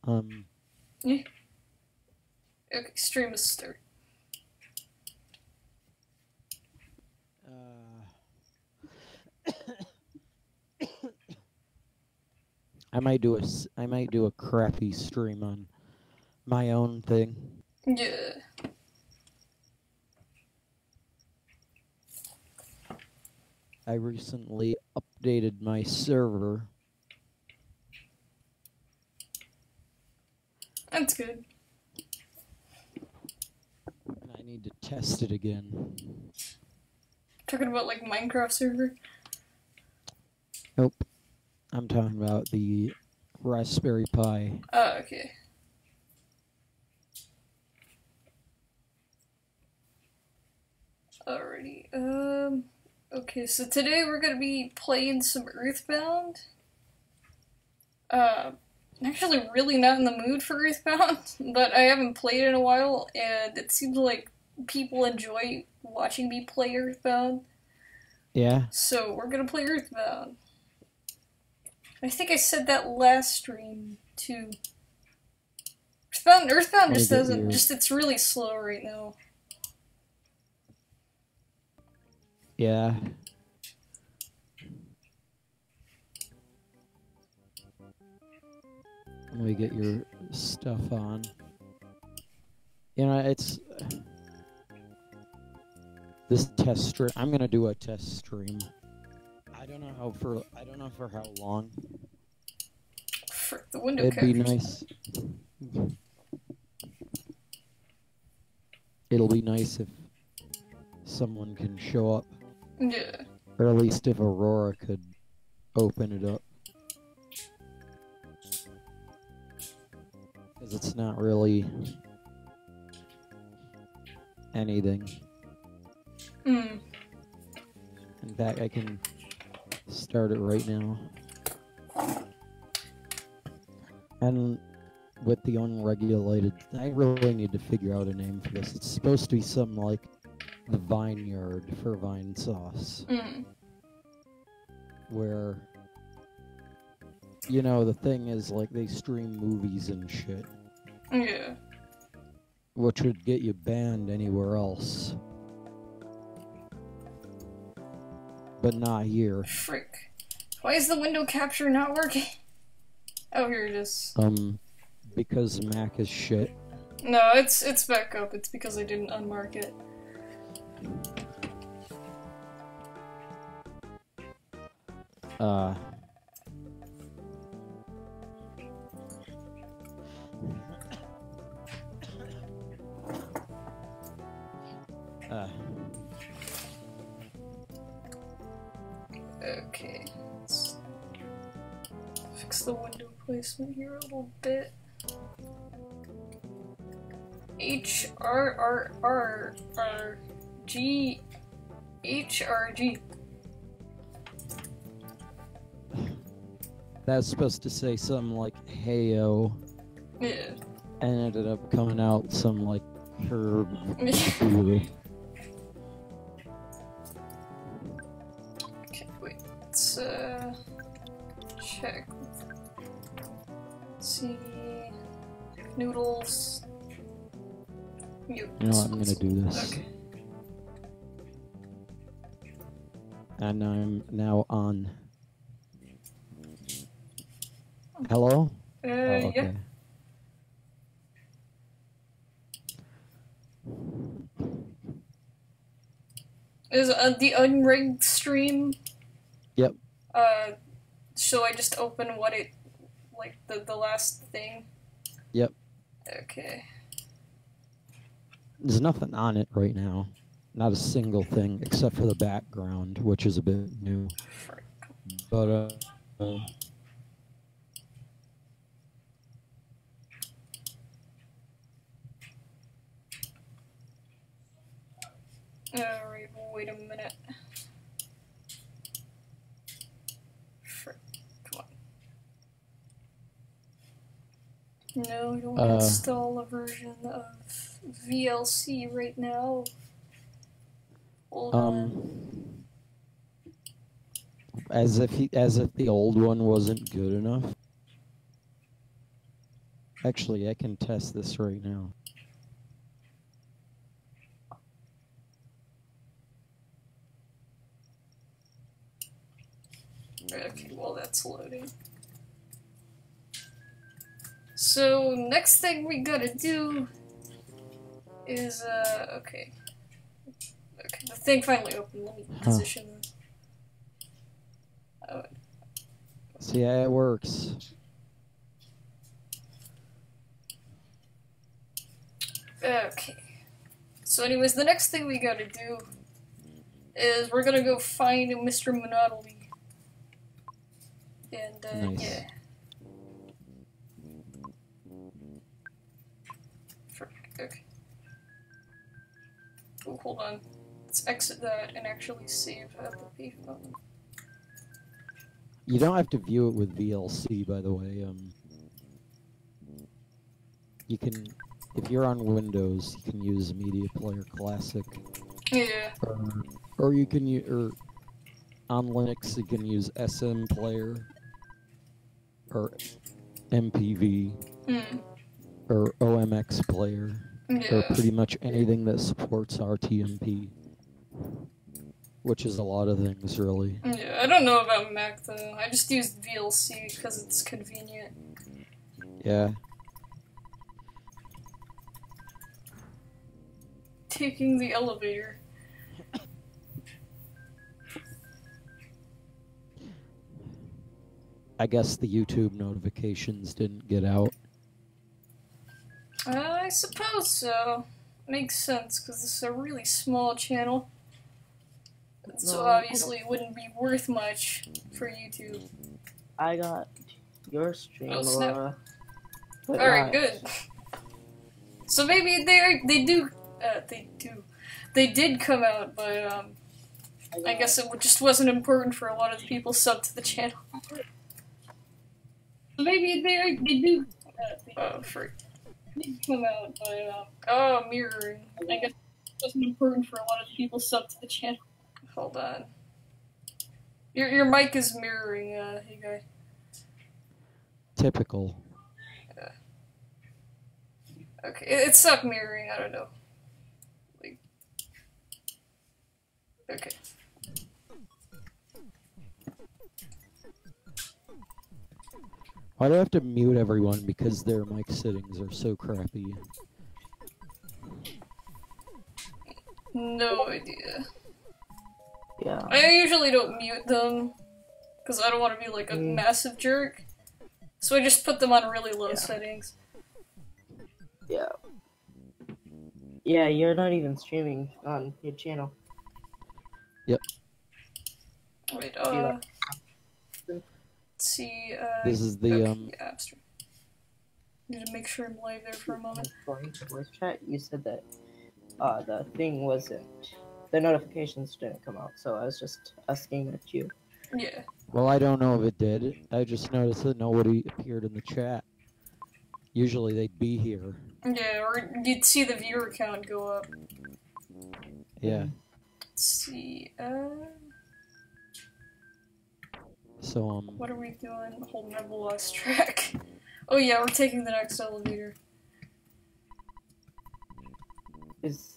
Yeah. Okay, stream is start. I might do a crappy stream on my own thing. Yeah. I recently updated my server. That's good. And I need to test it again. Talking about like Minecraft server? Nope. I'm talking about the Raspberry Pi. Oh, okay. Alrighty. Okay, so today we're gonna be playing some EarthBound. I'm actually really not in the mood for EarthBound, but I haven't played in a while, and it seems like people enjoy watching me play EarthBound. Yeah? So we're gonna play EarthBound. I think I said that last stream, too. EarthBound just doesn't, it's really slow right now. Yeah. Let me get your stuff on. You know, it's this test stream. I'm gonna do a test stream. I don't know for how long. Frick, the window It'd be captures. nice. It'll be nice if someone can show up. Yeah. Or at least if Aurora could open it up. Because it's not really anything. Hmm. In fact, I can start it right now. And with the unregulated, I really need to figure out a name for this. It's supposed to be something like the Vineyard for Vine Sauce. Mm. Where, you know, the thing is, like, they stream movies and shit. Yeah. Which would get you banned anywhere else. But not here. Frick. Why is the window capture not working? Oh, here it is. Because Mac is shit. No, it's back up. It's because I didn't unmark it. Okay. Let's fix the window placement here a little bit. HRG. That's supposed to say something like "Heyo." Yeah. And ended up coming out some like herb. Okay, wait. Let's check. Let's see. Noodles. You know what, I'm gonna do this. Okay. And I'm now on. Hello? Okay. Yeah. Is the unrigged stream? Yep. So I just open what it, like the last thing? Yep. Okay. There's nothing on it right now. Not a single thing, except for the background, which is a bit new. Frick. But, Alright, wait a minute. Frick. Come on. No, we don't install a version of VLC right now. Hold on. As if the old one wasn't good enough. Actually, I can test this right now. Okay, well that's loading. So, next thing we gotta do is, okay. Okay, the thing finally opened. Let me position this. Oh. See how it works. Okay. So anyways, the next thing we gotta do is we're gonna go find Mr. Monopoly. And, Nice. yeah. Okay. Oh, hold on. Let's exit that and actually save at the payphone. You don't have to view it with VLC, by the way. You can, if you're on Windows, you can use Media Player Classic. Yeah. Or you can use, or on Linux, you can use SM Player or MPV or OMX Player or pretty much anything that supports RTMP, which is a lot of things, really. Yeah, I don't know about Mac though. I just used VLC because it's convenient. Yeah. Taking the elevator. I guess the YouTube notifications didn't get out. I suppose so. Makes sense, because this is a really small channel. So obviously it wouldn't be worth much for YouTube. I got your stream, Oh, snap. Laura. Alright, good. So maybe they did come out, but I guess it just wasn't important for a lot of the people subbed to the channel. So maybe they do come out, but oh, mirroring. I guess it wasn't important for a lot of the people subbed to the channel. Hold on. Your mic is mirroring, hey guy. Typical. Okay, it stopped mirroring, I don't know. Like, okay. Why do I have to mute everyone because their mic settings are so crappy? No idea. Yeah. I usually don't mute them, because I don't want to be like a massive jerk. So I just put them on really low settings. Yeah. Yeah, you're not even streaming on your channel. Yep. Wait, let's see, This is the, yeah, stream. Need to make sure I'm live there for a moment. Going to voice chat, you said that the thing wasn't, the notifications didn't come out, so I was just asking at you. Yeah. Well, I don't know if it did. I just noticed that nobody appeared in the chat. Usually they'd be here. Yeah, or you'd see the viewer count go up. Yeah. Let's see, So, what are we doing? Hold on, I've lost track. Oh yeah, we're taking the next elevator. Is...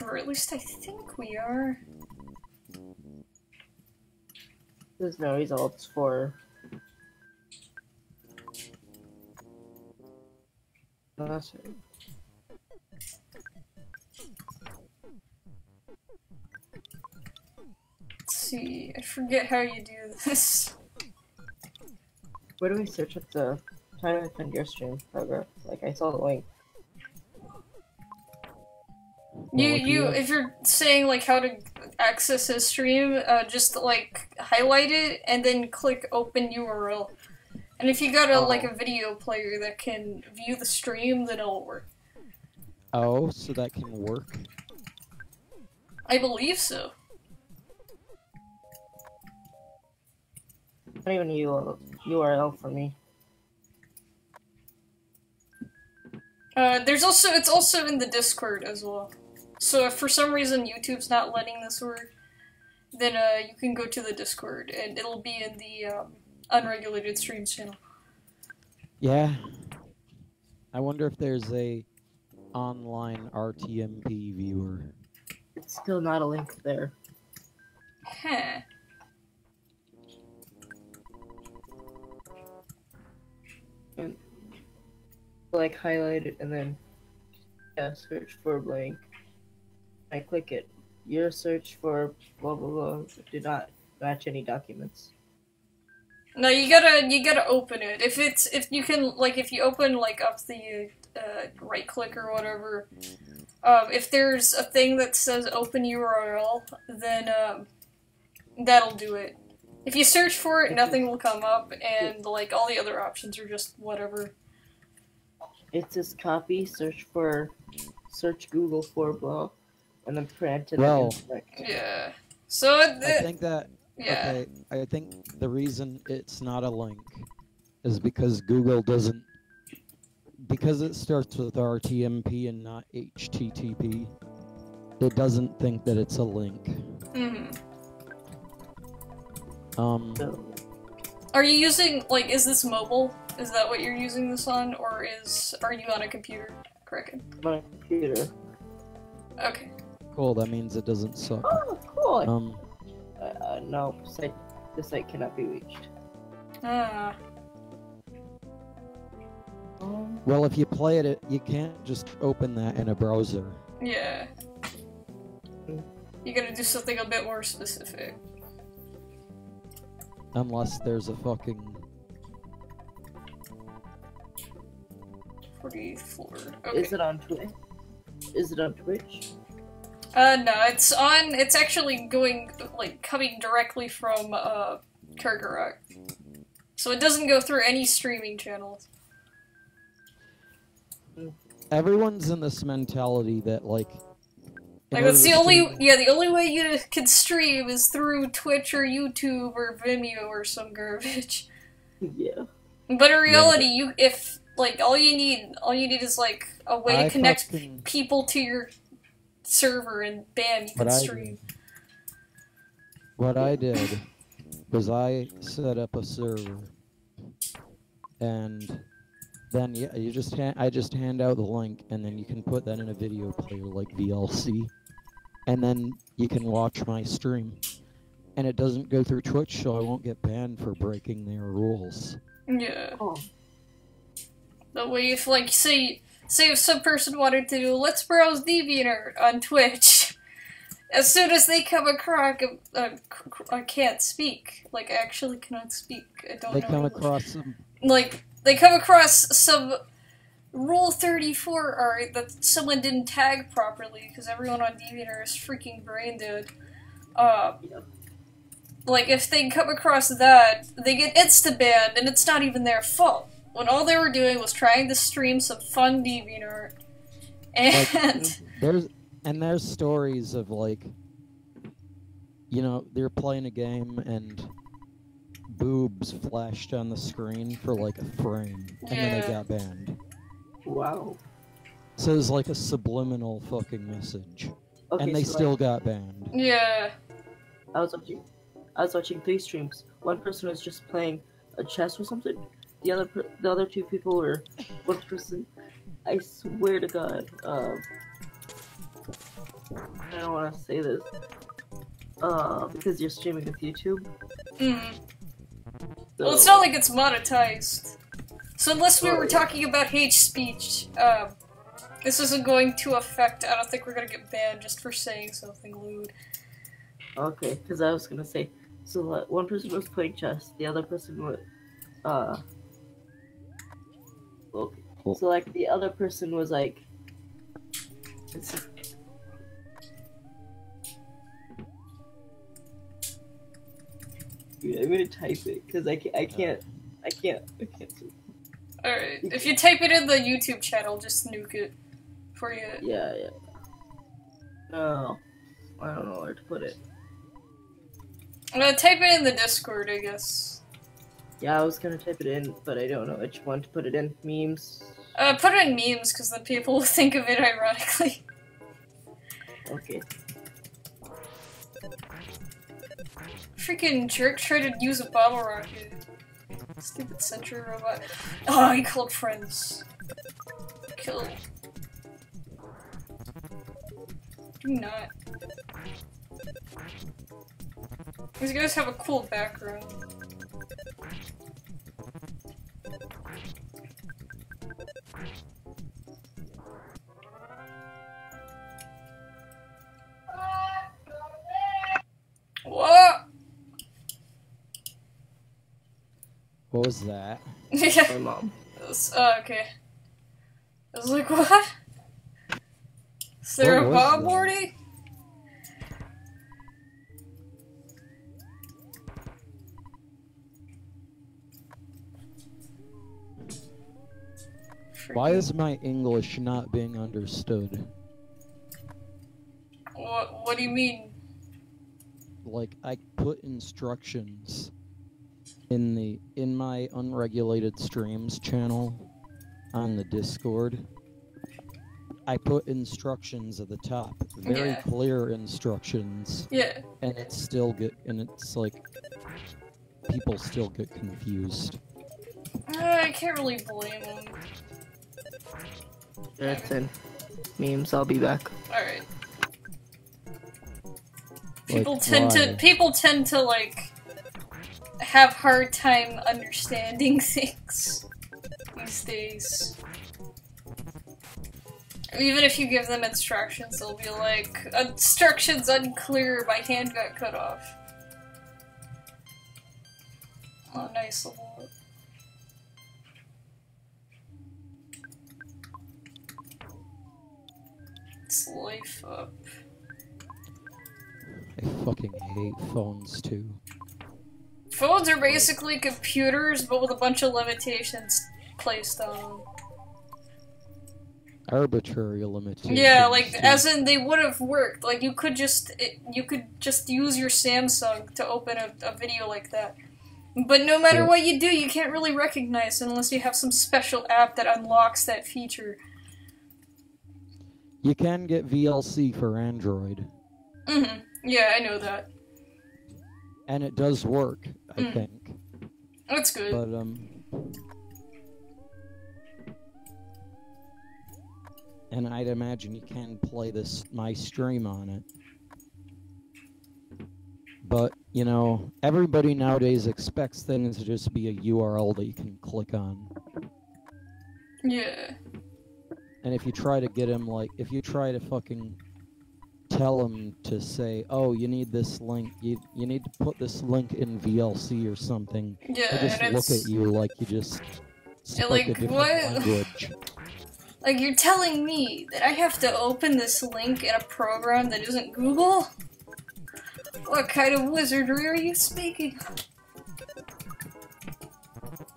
Or at least I think we are. There's no results for... That's right. Let's see, I forget how you do this. Where do we search up the... Try to find your stream, Kargaroc? Like, I saw the link. If you're saying like how to access a stream, just like highlight it and then click open URL. And if you got a video player that can view the stream, then it'll work. oh, so that can work? I believe so. Not even URL for me. It's also in the Discord as well. So if for some reason YouTube's not letting this work, then you can go to the Discord, and it'll be in the unregulated streams channel. Yeah. I wonder if there's a online RTMP viewer. It's still not a link there. Huh. And like highlight it and then search for blank. I click it. Your search for blah blah blah did not match any documents. No, you gotta open it. If you open like up the right click or whatever, if there's a thing that says open URL, then that'll do it. If you search for it, nothing will come up, and like all the other options are just whatever. It says copy, search Google for blah, and then print and Well, then Yeah. So I think that. yeah. Okay, I think the reason it's not a link is because Google doesn't, because it starts with RTMP and not HTTP, it doesn't think that it's a link. Are you using, like, is this mobile? Is that what you're using this on, or are you on a computer? Correct. my computer. Okay. Cool, that means it doesn't suck. Oh, cool. No, the site cannot be reached. Ah. Well, if you play it, you can't just open that in a browser. Yeah. You gotta do something a bit more specific. Unless there's a fucking... 40th floor. Okay. Is it on Twitch? Is it on Twitch? No, it's actually coming directly from, Kargaroc. So it doesn't go through any streaming channels. Everyone's in this mentality that, like... That's the only way you can stream is through Twitch or YouTube or Vimeo or some garbage. Yeah. But in reality, all you need is, like, a way to connect people to your server, and bam, you can stream. What I did was I set up a server, and then I just hand out the link, and then you can put that in a video player like VLC, and then you can watch my stream, and it doesn't go through Twitch, so I won't get banned for breaking their rules. Yeah. Oh. That way, if, like, say if some person wanted to do Let's Browse DeviantArt on Twitch, as soon as they come across, I can't speak. Like, I actually cannot speak. I don't know. They come across some... Like, they come across some Rule 34 art that someone didn't tag properly, because everyone on DeviantArt is freaking brain dead. Like, if they come across that, they get insta-banned, and it's not even their fault. When all they were doing was trying to stream some fun DeviantArt. And... there's stories of, like, you know, they're playing a game, and boobs flashed on the screen for, like, a frame, and then they got banned. Wow. So it was like a subliminal fucking message. Okay, and they so still got banned. Yeah. I was watching 3 streams. One person was just playing a chess or something. The other 2 people were one person. I swear to God. I don't want to say this. Because you're streaming with YouTube. So, well, it's not like it's monetized. So unless we were talking about hate speech, this isn't going to affect. I don't think we're gonna get banned just for saying something lewd. Okay, because I was gonna say. So one person was playing chess. The other person was. Okay. So like the other person was like. I'm gonna type it because I can't. Alright, if you type it in the YouTube channel, just nuke it for you. Yeah. No, I don't know where to put it. I'm gonna type it in the Discord, I guess. Yeah, I was gonna type it in, but I don't know which one to put it in. Memes. Put it in memes, because then people will think of it ironically. Okay. Freaking jerk tried to use a bottle rocket. Stupid sentry robot. Oh, he called friends. Kill. Do not. These guys have a cool background. What? What was that? Yeah. My mom. Okay. I was like, what? Is there What a was Bob that? Morty? Why is my English not being understood? What do you mean? Like, I put instructions in my unregulated streams channel on the Discord. I put instructions at the top, very Yeah. clear instructions, Yeah. and it's like people still get confused. I can't really blame them. That's in memes. I'll be back. Alright. Like, People tend to like have hard time understanding things these days. Even if you give them instructions, they'll be like, instructions unclear, my hand got cut off. Oh, nice level up. It's life up. I fucking hate phones too. Phones are basically computers, but with a bunch of limitations placed on them. Arbitrary limitations. Yeah, like, too. as in they would have worked. Like, you could just use your Samsung to open a video like that. But no matter Yeah. what you do, you can't really recognize it unless you have some special app that unlocks that feature. You can get VLC for Android, Mm-hmm. Yeah, I know that. and it does work, I think. That's good. But and I'd imagine you can play my stream on it. But, you know, everybody nowadays expects things to just be a URL that you can click on. Yeah. And if you try to get him, like, if you try to fucking tell him to say, oh, you need this link, you need to put this link in VLC or something, Yeah, they just and look it's... at you like you just spoke like, a different what? language. Like, you're telling me that I have to open this link in a program that isn't Google? What kind of wizardry are you speaking?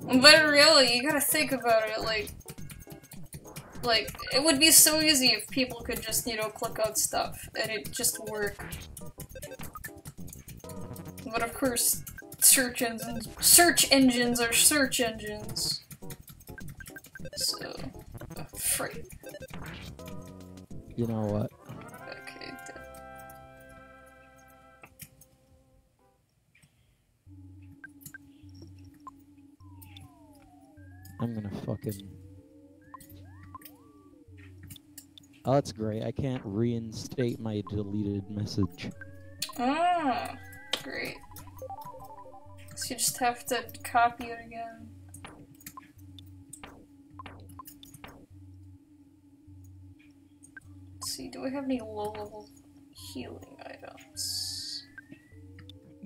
But in reality, you gotta think about it, like, it would be so easy if people could just, you know, click on stuff, and it just work. But of course, search engines are search engines. So, frick. You know what? Okay, I'm gonna fucking... Oh, that's great. I can't reinstate my deleted message. Ah, great. So you just have to copy it again. Let's see, do we have any low-level healing items?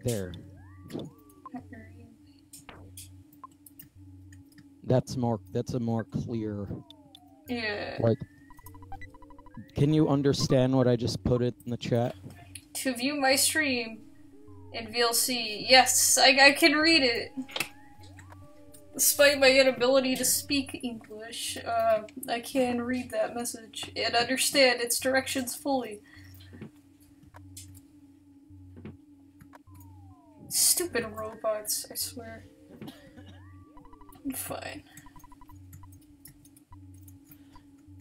There. Not really. That's a more clear... Yeah. Like... Can you understand what I just put in the chat? To view my stream in VLC, yes, I can read it. Despite my inability to speak English, I can read that message and understand its directions fully. Stupid robots, I swear. I'm fine.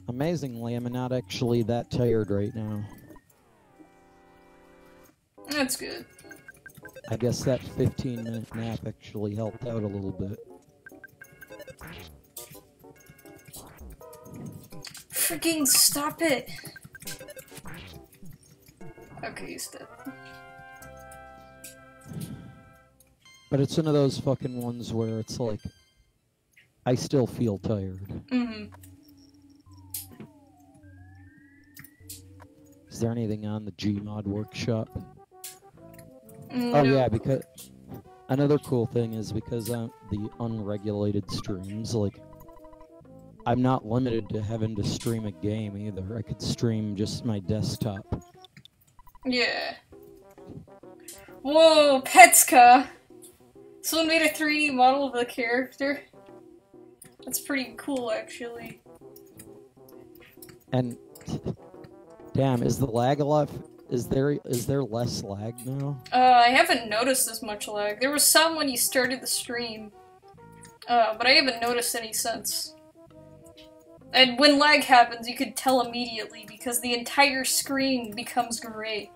Amazingly, I'm not actually that tired right now. That's good. I guess that 15-minute nap actually helped out a little bit. Freaking stop it! Okay, he's dead. But it's one of those fucking ones where it's like, I still feel tired. Mm-hmm. Is there anything on the Gmod workshop? No. Oh yeah, because another cool thing is because the unregulated streams, like, I'm not limited to having to stream a game either. I could stream just my desktop. Yeah. Whoa, Petska! Someone made a 3D model of the character. That's pretty cool, actually. And damn, is the lag a lot? Is there less lag now? I haven't noticed as much lag. There was some when you started the stream, but I haven't noticed any since. And when lag happens, you could tell immediately because the entire screen becomes gray.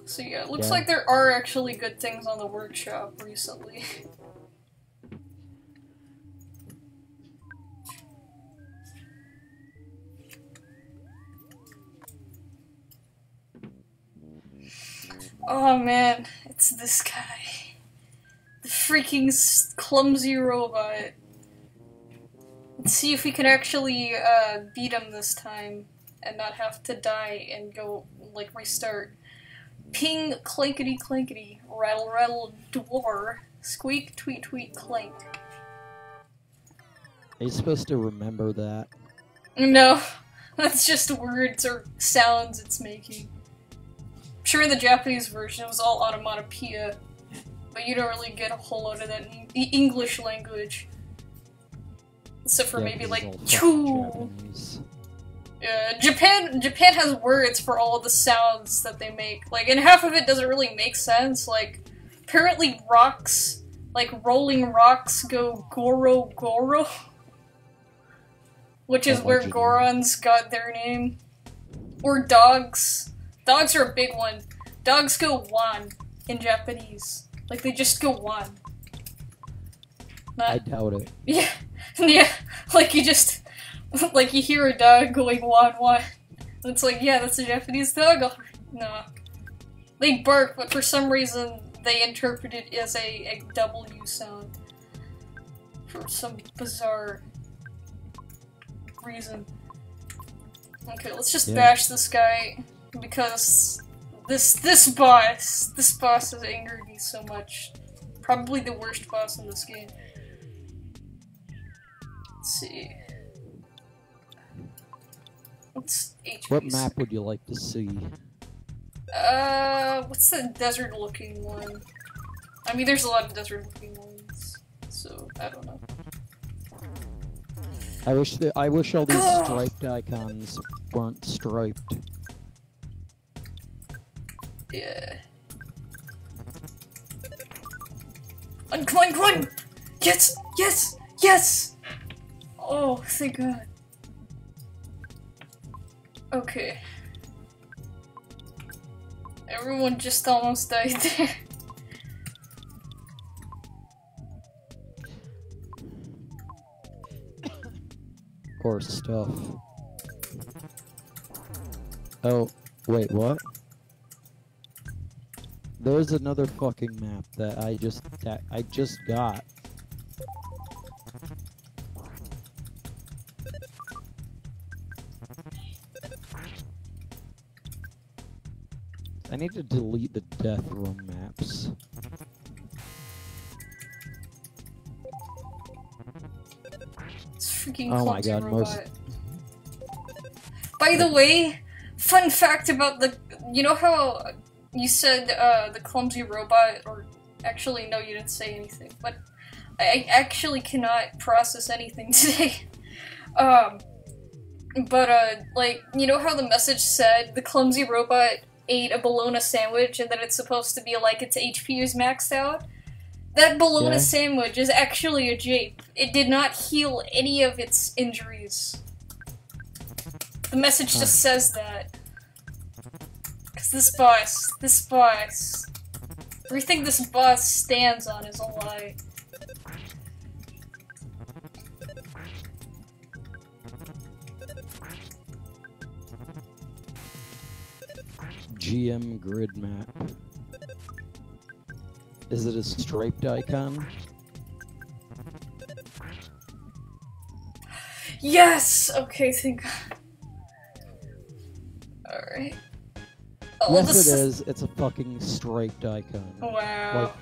So yeah, it looks like there are actually good things on the workshop recently. Oh man, it's this guy. The freaking clumsy robot. Let's see if we can actually beat him this time and not have to die and go, like, restart. Ping, clankety clankety, rattle rattle dwar, squeak tweet tweet clank. Are you supposed to remember that? No, that's just words or sounds it's making. I'm sure in the Japanese version it was all onomatopoeia, but you don't really get a whole lot of that in the English language. Except for maybe like choo. Japan has words for all of the sounds that they make, like, and half of it doesn't really make sense. Like, apparently rocks, like rolling rocks, go goro goro, which is where Gorons got their name. Or dogs. Dogs are a big one. Dogs go wan in Japanese. Like, they just go wan. I doubt it. Yeah, yeah. Like you just. Like, you hear a dog going wan wan. It's like, yeah, that's a Japanese dog. Oh, no. They bark, but for some reason they interpret it as a W sound. For some bizarre reason. Okay, let's just bash this guy, because this boss has angered me so much. Probably the worst boss in this game. Let's see. What's HP's? What map would you like to see? What's the desert-looking one? I mean, there's a lot of desert-looking ones, so I don't know. I wish all these striped icons weren't striped. Yeah. Unclimb, climb! Yes! Yes! Yes! Oh, thank God. Okay. Everyone just almost died there. Or stuff. Oh, wait, what? There's another fucking map that I just got. I need to delete the death room maps. It's freaking oh my clumsy God, robot. By the way, fun fact about the... You know how you said the clumsy robot, or actually no, you didn't say anything, but I actually cannot process anything today. Like, you know how the message said the clumsy robot ate a bologna sandwich and that it's supposed to be like its HP is maxed out? That bologna sandwich is actually a jape. It did not heal any of its injuries. The message just says that. Cause this boss, everything this boss stands on is a lie. GM grid map. Is it a striped icon? Yes! Okay, thank God. Alright. Oh, Yes, it is. It's a fucking striped icon. Wow.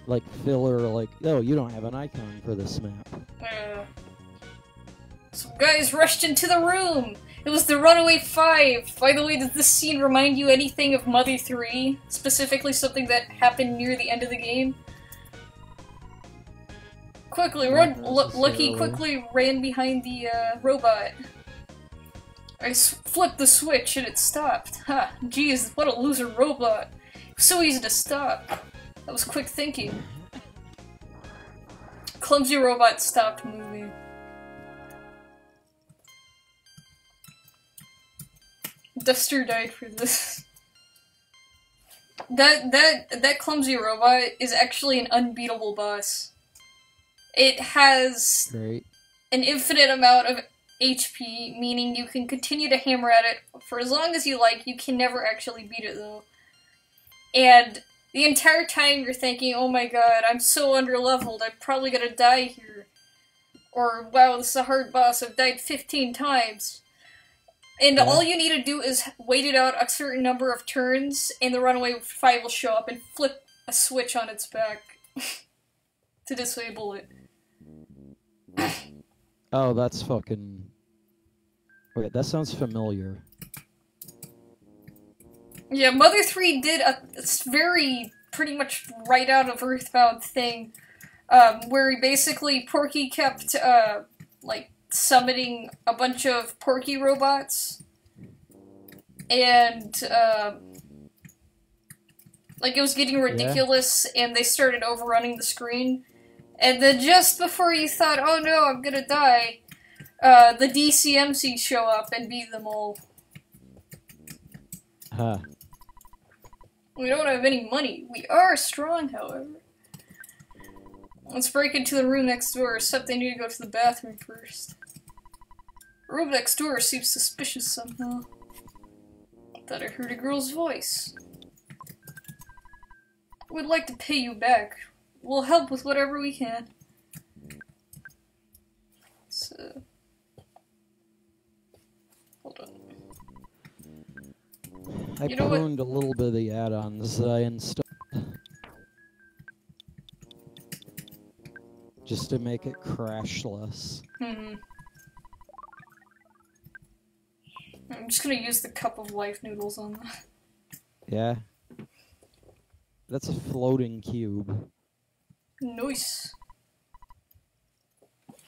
Like filler, like, oh, you don't have an icon for this map. Some guys rushed into the room! It was the Runaway 5! By the way, does this scene remind you anything of Mother 3? Specifically something that happened near the end of the game? Quickly, Lucky quickly ran behind the robot. I flipped the switch and it stopped. Ha! Geez, what a loser robot. It was so easy to stop. That was quick thinking. Clumsy robot stopped moving. Duster died for this. That clumsy robot is actually an unbeatable boss. It has an infinite amount of HP, meaning you can continue to hammer at it for as long as you like. You can never actually beat it though. And the entire time you're thinking, oh my god, I'm so underleveled, I'm probably gonna die here. Or, wow, this is a hard boss, I've died 15 times. And all you need to do is wait it out a certain number of turns, and the Runaway 5 will show up and flip a switch on its back to disable it. Oh, that's fucking... Wait, that sounds familiar. Yeah, Mother 3 did a very, pretty much right out of EarthBound thing, where basically Porky kept, like, summoning a bunch of Porky robots, and, like, it was getting ridiculous, and they started overrunning the screen, and then just before you thought, oh no, I'm gonna die, the DCMC show up and beat them all. Huh. We don't have any money. We are strong, however. Let's break into the room next door, except they need to go to the bathroom first. The room next door seems suspicious somehow. I thought I heard a girl's voice. We'd like to pay you back. We'll help with whatever we can. So... hold on. I pruned a little bit of the add-ons that I installed. Just to make it crash less. I'm just gonna use the cup of life noodles on that. Yeah. That's a floating cube. Nice.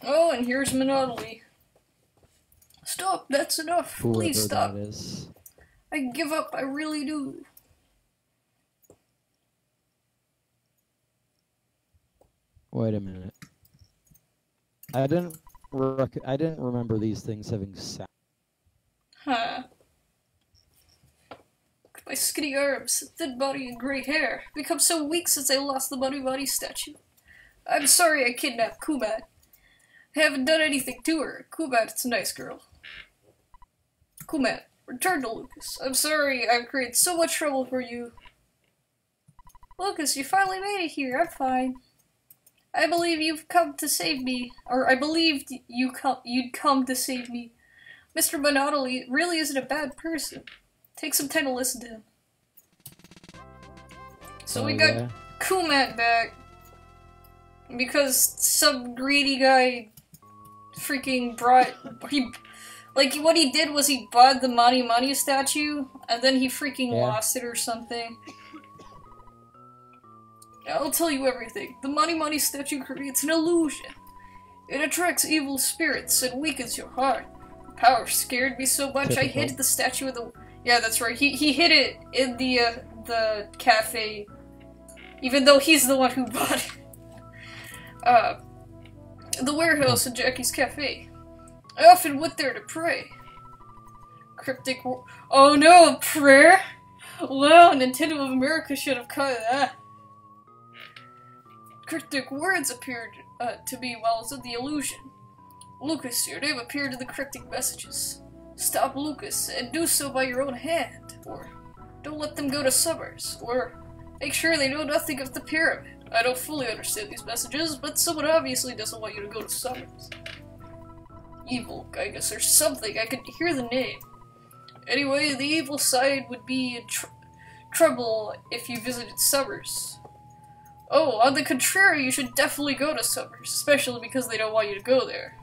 Oh, and here's Monopoly. Stop, that's enough. Whoever Please stop. That is. I give up, I really do. Wait a minute. I didn't remember these things having sound. Huh. My skinny arms, thin body, and gray hair become so weak since I lost the Bunny Body statue. I'm sorry I kidnapped Kumat. I haven't done anything to her. Kumat's a nice girl. Kumat, return to Lucas. I'm sorry I've created so much trouble for you. Lucas, you finally made it here. I'm fine. I believe you've come to save me. Or I believed you'd come to save me. Mr. Monopoly really isn't a bad person. Take some time to listen to him. So we got Kumat back. Because some greedy guy freaking brought... Like, what he did was he bought the Mani Mani statue, and then he freaking lost it or something. I'll tell you everything. The Mani Mani statue creates an illusion. It attracts evil spirits and weakens your heart. The power scared me so much I hid the statue in the... Yeah, that's right. He hid it in the cafe. Even though he's the one who bought it. The warehouse at Jackie's Cafe. I often went there to pray. Cryptic oh no, prayer? Well, Nintendo of America should have caught that. Cryptic words appeared to me while I was in the illusion. Lucas, your name appeared in the cryptic messages. Stop Lucas, and do so by your own hand. Or, don't let them go to Summers. Or, make sure they know nothing of the pyramid. I don't fully understand these messages, but someone obviously doesn't want you to go to Summers. Evil, I guess, or something. I could hear the name. Anyway, the evil side would be in trouble if you visited Summers. Oh, on the contrary, you should definitely go to Summers, especially because they don't want you to go there.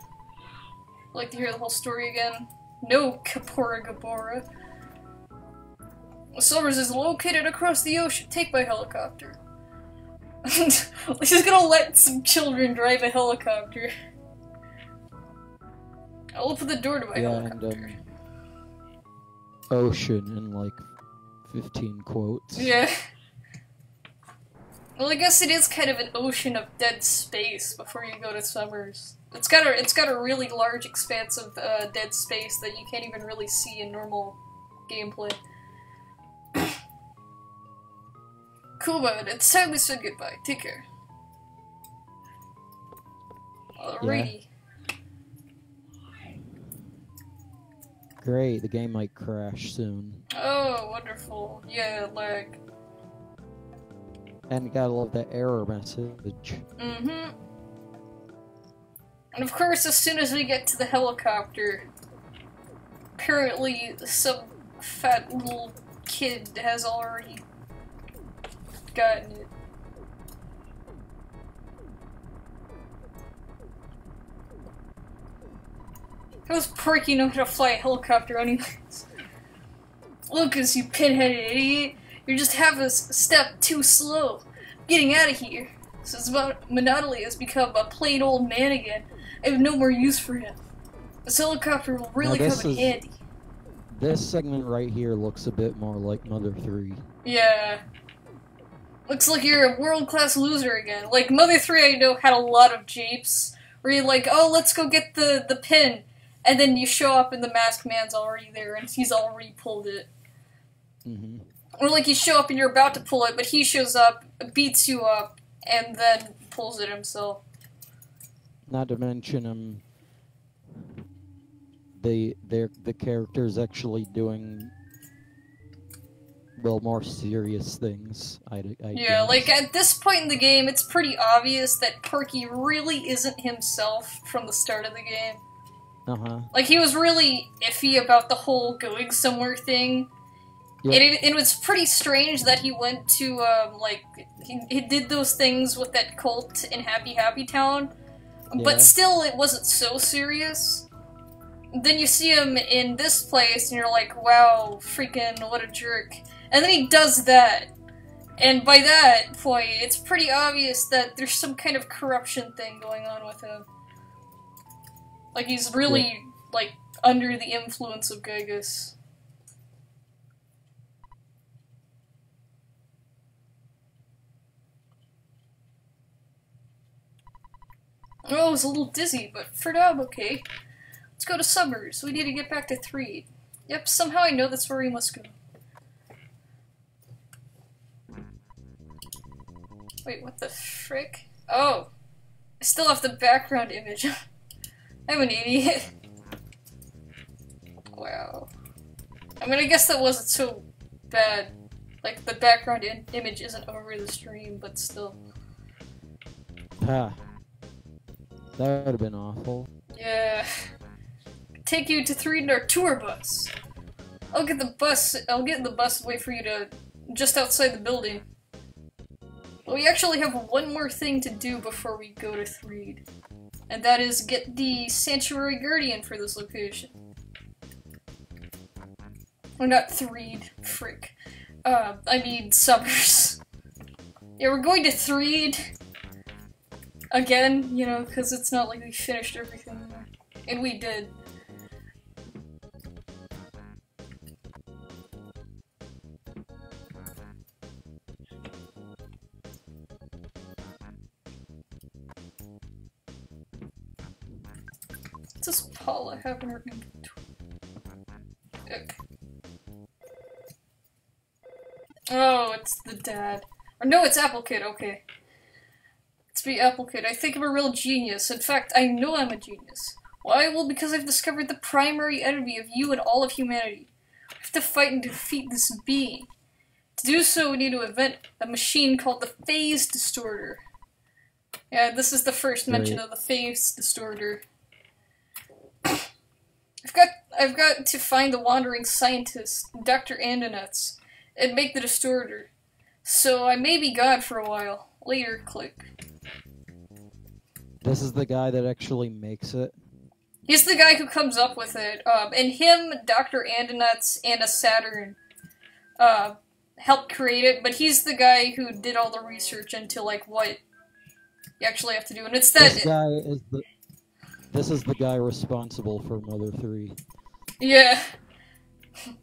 Like to hear the whole story again? No, Kapora Gabora. Summers is located across the ocean. Take my helicopter. She's gonna let some children drive a helicopter. I'll open the door to my helicopter. And, ocean in like 15 quotes. Yeah. Well, I guess it is kind of an ocean of dead space before you go to Summers. It's got a really large expanse of dead space that you can't even really see in normal gameplay. Cool, man. It's time we said goodbye. Take care. Alrighty. Yeah. Great, the game might crash soon. Oh, wonderful. Yeah, lag. And you gotta love that error message. Mm-hmm. And of course, as soon as we get to the helicopter, apparently some fat little kid has already gotten it. How does Porky know how to fly a helicopter anyways? Lucas, you pinheaded idiot. You're just half a step too slow. Getting out of here. Since Monopoly has become a plain old man again, I have no more use for him. This helicopter will really come in handy. This segment right here looks a bit more like Mother 3. Yeah. Looks like you're a world-class loser again. Like, Mother 3 I know had a lot of japes, where you're like, oh, let's go get the pin, and then you show up and the masked man's already there, and he's already pulled it. Mm-hmm. Or like you show up and you're about to pull it, but he shows up, beats you up, and then pulls it himself. Not to mention, the character's actually doing, well, more serious things. I yeah, guess. like at this point in the game, it's pretty obvious that Porky really isn't himself from the start of the game. Uh-huh. Like, he was really iffy about the whole going somewhere thing. Yep. It was pretty strange that he went to, like, he did those things with that cult in Happy Happy Town, yeah. But still it wasn't so serious. Then you see him in this place, and you're like, wow, freaking what a jerk. And then he does that. And by that point, it's pretty obvious that there's some kind of corruption thing going on with him. Like, he's really, like, under the influence of Gygus. Oh, I was a little dizzy, but for now I'm okay. Let's go to Summers. We need to get back to 3. Yep, somehow I know that's where we must go. Wait, what the frick? Oh! I still have the background image. I'm an idiot. Wow. I mean, I guess that wasn't so bad. Like, the background image isn't over the stream, but still. Ha. That would have been awful. Yeah. Take you to 3 in our tour bus. I'll get in the bus and wait for you to just outside the building. Well, we actually have one more thing to do before we go to Threed. And that is get the Sanctuary Guardian for this location. Or not Threed, frick. I mean Summers. Yeah, we're going to Threed again, you know, because it's not like we finished everything. And we did. does Paula have in her inventory? Ick. Oh, it's the dad. Or no, it's Apple Kid, okay. Let's be Apple Kid. I think I'm a real genius. In fact, I know I'm a genius. Why? Well, because I've discovered the primary enemy of you and all of humanity. We have to fight and defeat this being. To do so, we need to invent a machine called the Phase Distorter. Yeah, this is the first mention of the Phase Distorter. I've got to find the wandering scientist, Dr. Andonets, and make the distorter. So I may be gone for a while. Later, click. This is the guy that actually makes it? He's the guy who comes up with it. And him, Dr. Andonets, and a Saturn helped create it, but he's the guy who did all the research into, like, what you actually have to do. And it's that... This is the guy responsible for Mother 3. Yeah.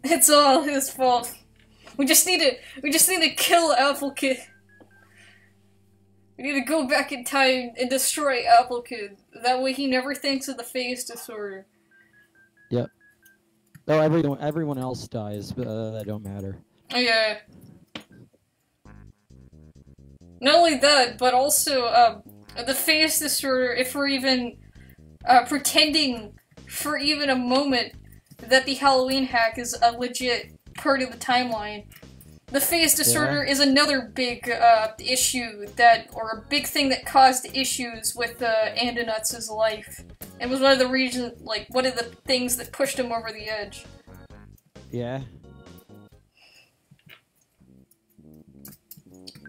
It's all his fault. We just need to kill Apple Kid. We need to go back in time and destroy Apple Kid. That way he never thinks of the Phase Disorder. Yep. Oh, everyone else dies, but that don't matter. Oh, yeah. Not only that, but also, the Phase Disorder, if we're even pretending for even a moment that the Halloween hack is a legit part of the timeline. The Phase Disorter is another big issue or a big thing that caused issues with Andonets' life. It was one of the things that pushed him over the edge. Yeah.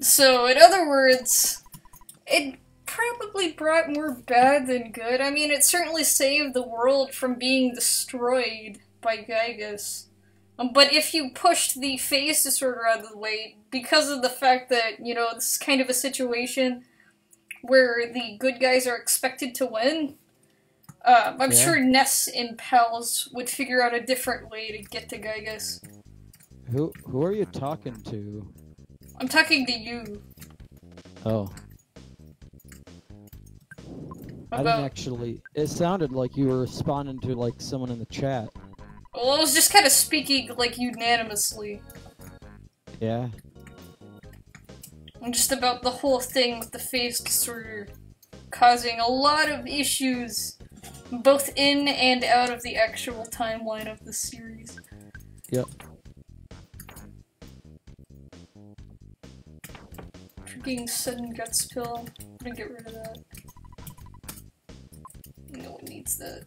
So, in other words, it probably brought more bad than good. I mean, it certainly saved the world from being destroyed by Gygas. But if you pushed the Phase Disorder out of the way, because of the fact that, you know, this is kind of a situation where the good guys are expected to win, I'm sure Ness and pals would figure out a different way to get to Gygas. Who are you talking to? I'm talking to you. Oh. I didn't actually... It sounded like you were responding to, like, someone in the chat. Well, I was just kind of speaking, like, unanimously. Yeah. And just about the whole thing with the Phase Disorder causing a lot of issues, both in and out of the actual timeline of the series. Yep. Freaking sudden gut spill. I'm gonna get rid of that. No one needs that.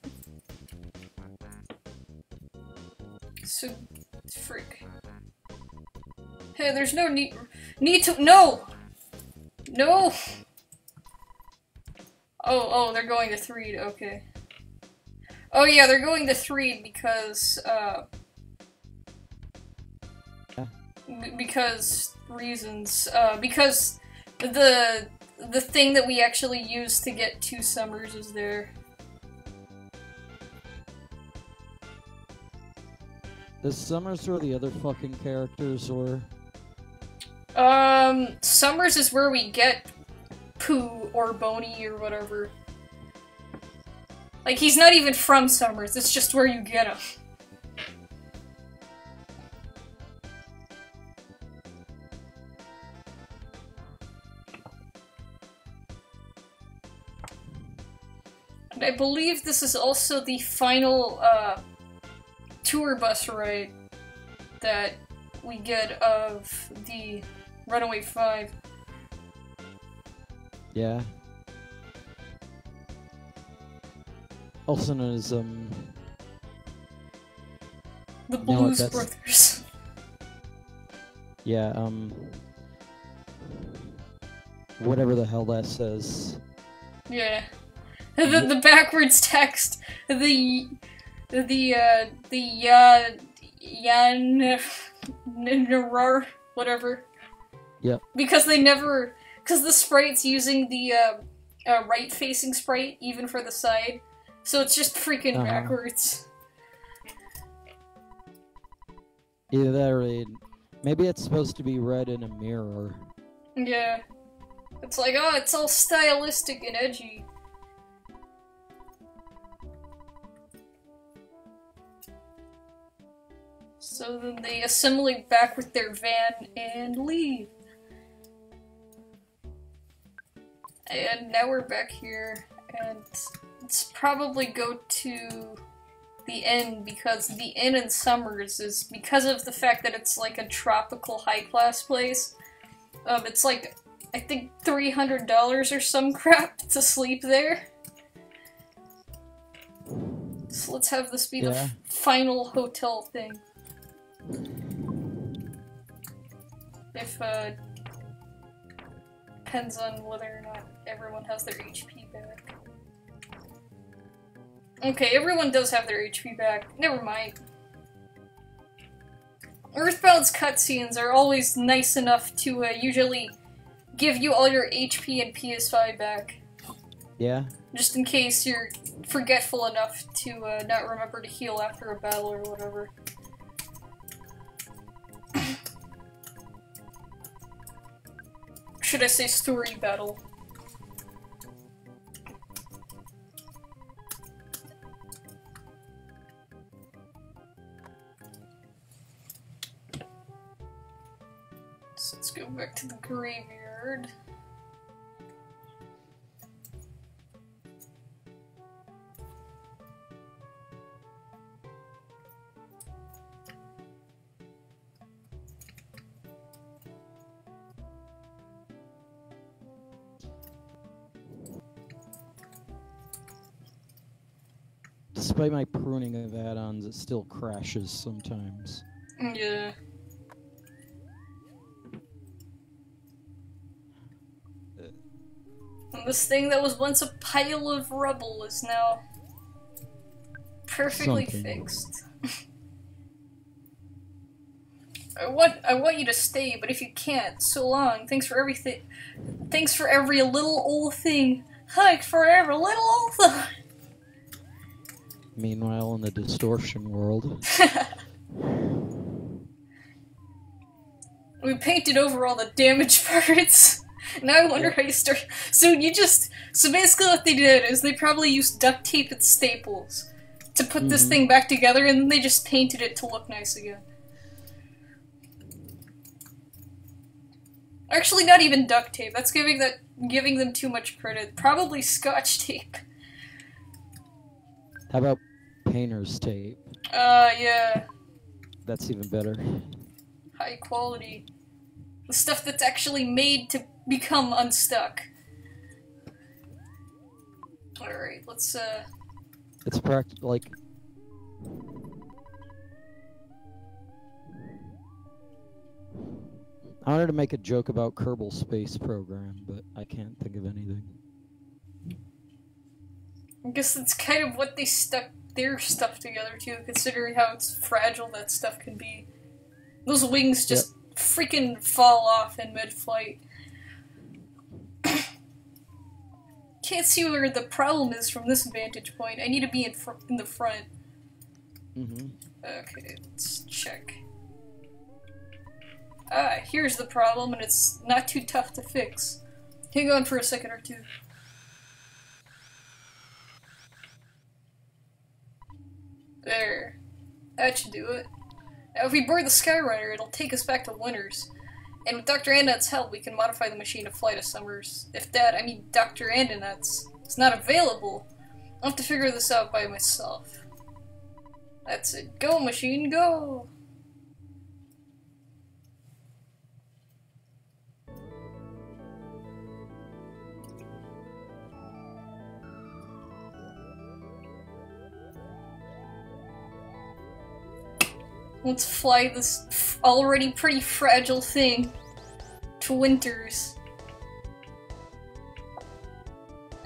So, frick. Hey, there's no need to- No! No! Oh, they're going to Threed, okay. Oh yeah, they're going to Threed because, because reasons. Because the thing that we actually use to get 2 summers is there. Is Summers where the other fucking characters were? Summers is where we get Pooh or Boney or whatever. Like, he's not even from Summers, it's just where you get him. And I believe this is also the final, tour bus ride that we get of the Runaway 5. Yeah. Also known as, The Blues Brothers. Yeah, whatever the hell that says. Yeah. The backwards text. Whatever. Yep. Because the sprite's using the, right-facing sprite, even for the side. So it's just freaking backwards. Either that or maybe it's supposed to be read in a mirror. Yeah. It's like, oh, it's all stylistic and edgy. So then they assimilate back with their van and leave. And now we're back here, and let's probably go to the inn, because the inn in Summers is, because of the fact that it's like a tropical high-class place, it's like, I think $300 or some crap to sleep there. So let's have this be the final hotel thing. If, depends on whether or not everyone has their HP back. Okay, everyone does have their HP back. Never mind. EarthBound's cutscenes are always nice enough to usually give you all your HP and PS5 back. Yeah. Just in case you're forgetful enough to not remember to heal after a battle or whatever. Should I say story battle? So let's go back to the graveyard. Despite my pruning of add-ons, it still crashes sometimes. Yeah. And this thing that was once a pile of rubble is now perfectly fixed. I want you to stay, but if you can't, so long. Thanks for everything. Thanks for every little old thing. Hike forever, little old thing. Meanwhile, in the distortion world, we painted over all the damaged parts. Now I wonder how you start. So basically what they did is they probably used duct tape and staples to put this thing back together, and then they just painted it to look nice again. Actually, not even duct tape. That's giving them too much credit. Probably Scotch tape. How about painter's tape? Yeah. That's even better. High quality. The stuff that's actually made to become unstuck. Alright, let's, It's like... I wanted to make a joke about Kerbal Space Program, but I can't think of anything. I guess that's kind of what they stuck their stuff together to, considering how it's fragile that stuff can be. Those wings just freaking fall off in mid-flight. Can't see where the problem is from this vantage point. I need to be in the front. Okay, let's check. Ah, here's the problem, and it's not too tough to fix. Hang on for a second or two. There. That should do it. Now if we board the Skyrunner, it'll take us back to Winters. And with Dr. Andonut's help, we can modify the machine to fly to Summers. If that, I mean Dr. Andonut's, is not available, I'll have to figure this out by myself. That's it. Go, machine, go! Let's fly this already pretty fragile thing to Winters.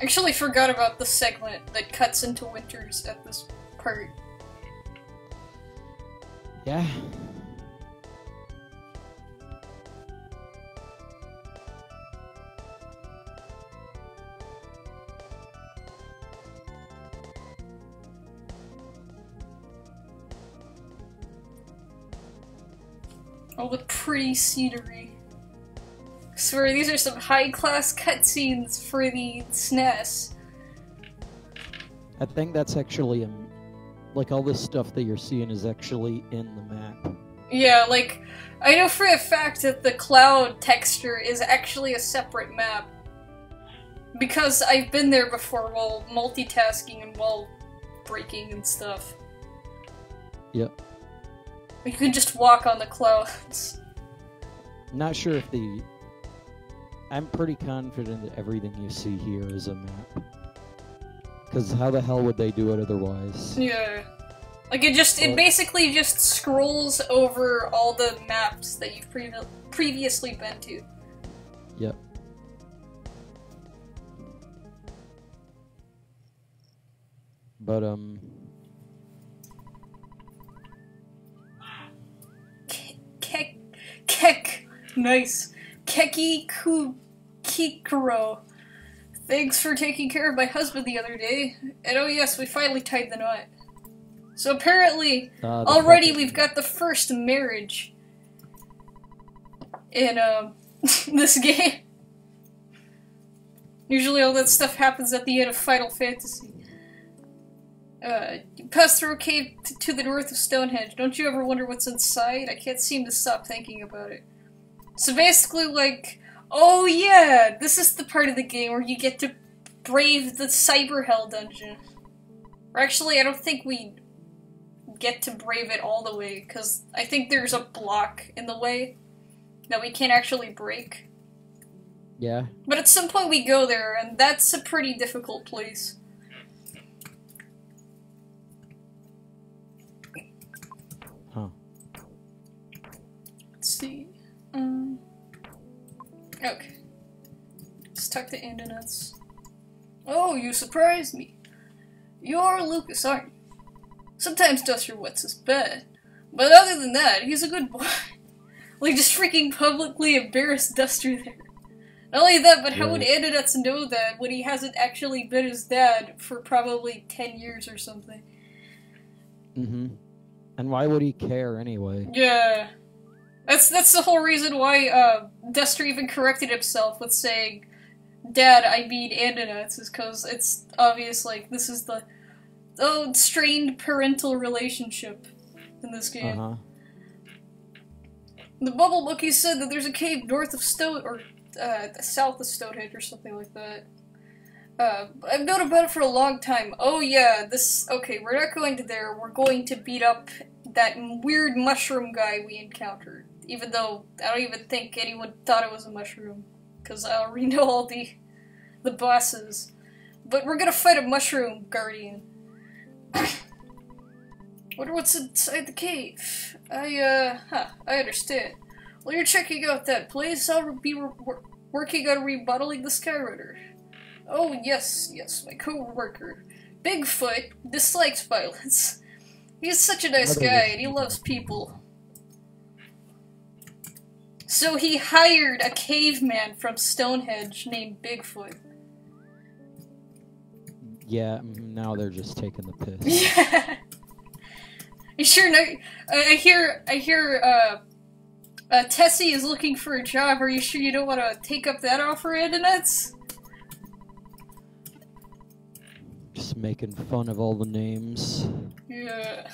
I actually forgot about the segment that cuts into Winters at this part. Yeah. All the pretty scenery. I swear, these are some high-class cutscenes for the SNES. I think that's actually a like all this stuff that you're seeing is actually in the map. Yeah, like, I know for a fact that the cloud texture is actually a separate map. Because I've been there before while multitasking and while breaking and stuff. Yep. You can just walk on the clouds. Not sure if the... I'm pretty confident that everything you see here is a map. Because how the hell would they do it otherwise? Yeah. Like, it basically just scrolls over all the maps that you've previously been to. Yep. But, Kek. Nice. Keki Kikuro. Thanks for taking care of my husband the other day. And oh yes, we finally tied the knot. So apparently, already we've got the first marriage in, this game. Usually all that stuff happens at the end of Final Fantasy. You pass through a cave to the north of Stonehenge. Don't you ever wonder what's inside? I can't seem to stop thinking about it. So basically, like, oh yeah, this is the part of the game where you get to brave the Cyber Hell dungeon. Or actually, I don't think we get to brave it all the way, because I think there's a block in the way that we can't actually break. Yeah. But at some point we go there, and that's a pretty difficult place. Huh. Let's see. Okay. Let's tuck the nuts. Oh, you surprised me. You're Lucas, aren't you? Sometimes Duster wets his bed. But other than that, he's a good boy. Like, just freaking publicly embarrassed Duster there. Not only that, but how would Andonuts know that when he hasn't actually been his dad for probably 10 years or something? Mm-hmm. And why would he care anyway? Yeah. That's the whole reason why, Duster even corrected himself with saying, Dad, I mean Andonuts, is because it's obvious, like, this is the strained parental relationship in this game. Uh-huh. The Bubble Monkey said that there's a cave north of south of Stonehenge or something like that. I've known about it for a long time. Oh yeah, okay, we're not going to there, we're going to beat up that weird mushroom guy we encountered. Even though, I don't even think anyone thought it was a mushroom. Because I already know all the bosses. But we're gonna fight a mushroom guardian. Wonder what's inside the cave. I understand. While you're checking out that place, I'll be working on remodeling the Skyrunner. Oh, yes, my co-worker. Bigfoot dislikes violence. He's such a nice guy, and he loves people. So he hired a caveman from Stonehenge named Bigfoot. Yeah, now they're just taking the piss. Yeah. You sure know? I hear, Tessie is looking for a job. Are you sure you don't want to take up that offer, Andonuts? Just making fun of all the names. Yeah.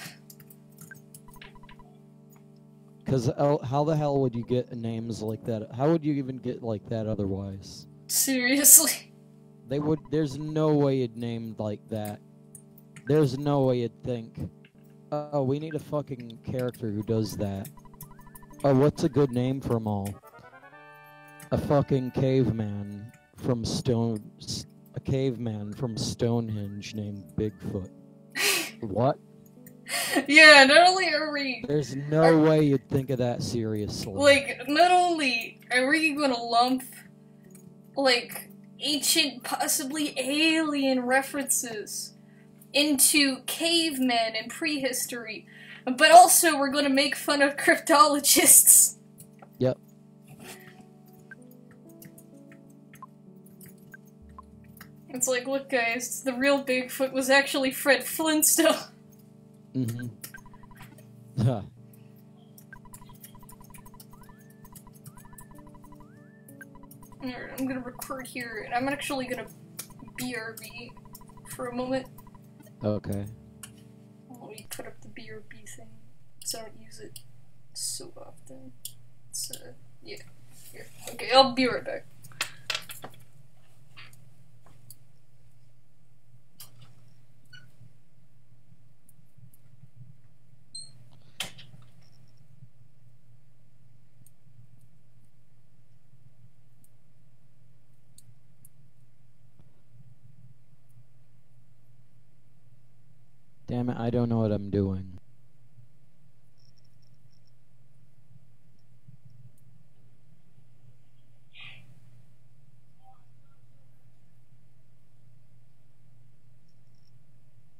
Because how the hell would you get names like that? How would you even get like that otherwise? Seriously? There's no way you'd name like that. There's no way you'd think, oh, we need a fucking character who does that. Oh, what's a good name for them all? A fucking caveman from Stonehenge named Bigfoot. What? Yeah, not only are we... There's no way you'd think of that seriously. Like, not only are we gonna lump, like, ancient, possibly alien references into cavemen and prehistory, but also we're gonna make fun of cryptologists. Yep. It's like, look guys, the real Bigfoot was actually Fred Flintstone. Mm-hmm. Huh. Alright, I'm gonna record here, and I'm actually gonna BRB for a moment. Okay. Let me BRB thing, so I don't use it so often. It's, yeah. Here. Okay, I'll be right back. Damn it, I don't know what I'm doing.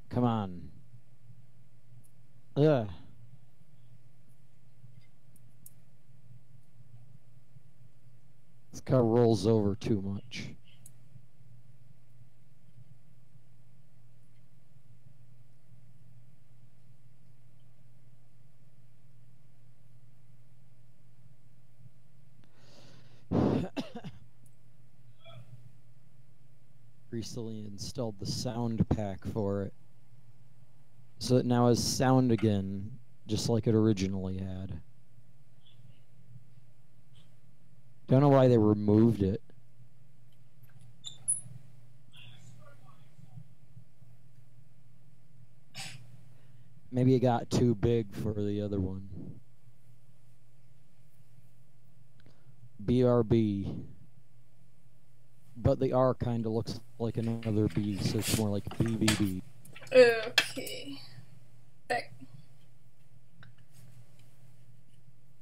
Come on. Ugh. This car rolls over too much. Recently installed the sound pack for it, so it now has sound again, just like it originally had. Don't know why they removed it. Maybe it got too big for the other one. BRB. But the R kind of looks like another B, so it's more like BBB. Okay. Back.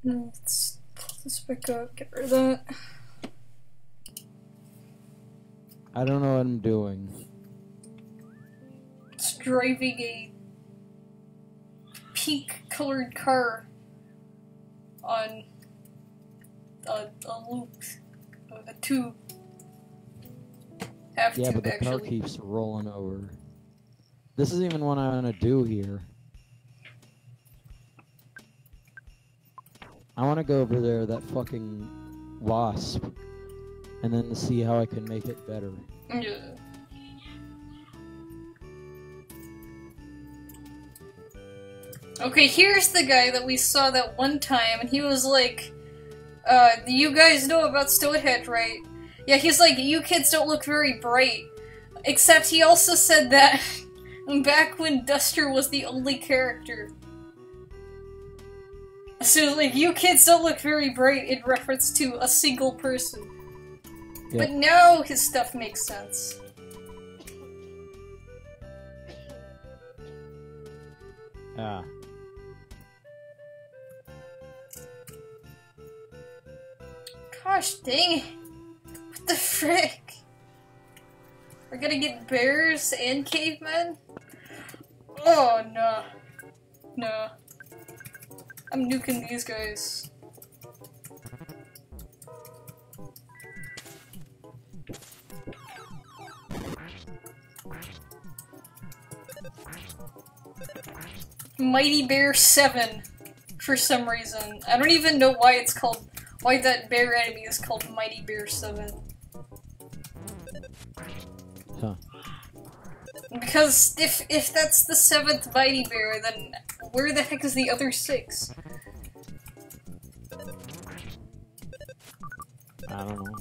Let's pull this back up, get rid of that. I don't know what I'm doing. It's driving a pink colored car on a loop, a tube. Yeah, but the car keeps rolling over. This isn't even what I want to do here. I want to go over there, that fucking wasp, and then see how I can make it better. Yeah. Okay, here's the guy that we saw that one time, and he was like, you guys know about Stonehenge, right? Yeah, he's like, you kids don't look very bright. Except he also said that back when Duster was the only character. So, like, you kids don't look very bright in reference to a single person. Yep. But now his stuff makes sense. Ah. Gosh dang it. What the frick? We're gonna get bears and cavemen? Oh, no. No. I'm nuking these guys. Mighty Bear 7, for some reason. I don't even know why it's called, why that bear enemy is called Mighty Bear 7. Huh. Because if that's the 7th Mighty Bear, then where the heck is the other 6? I don't know.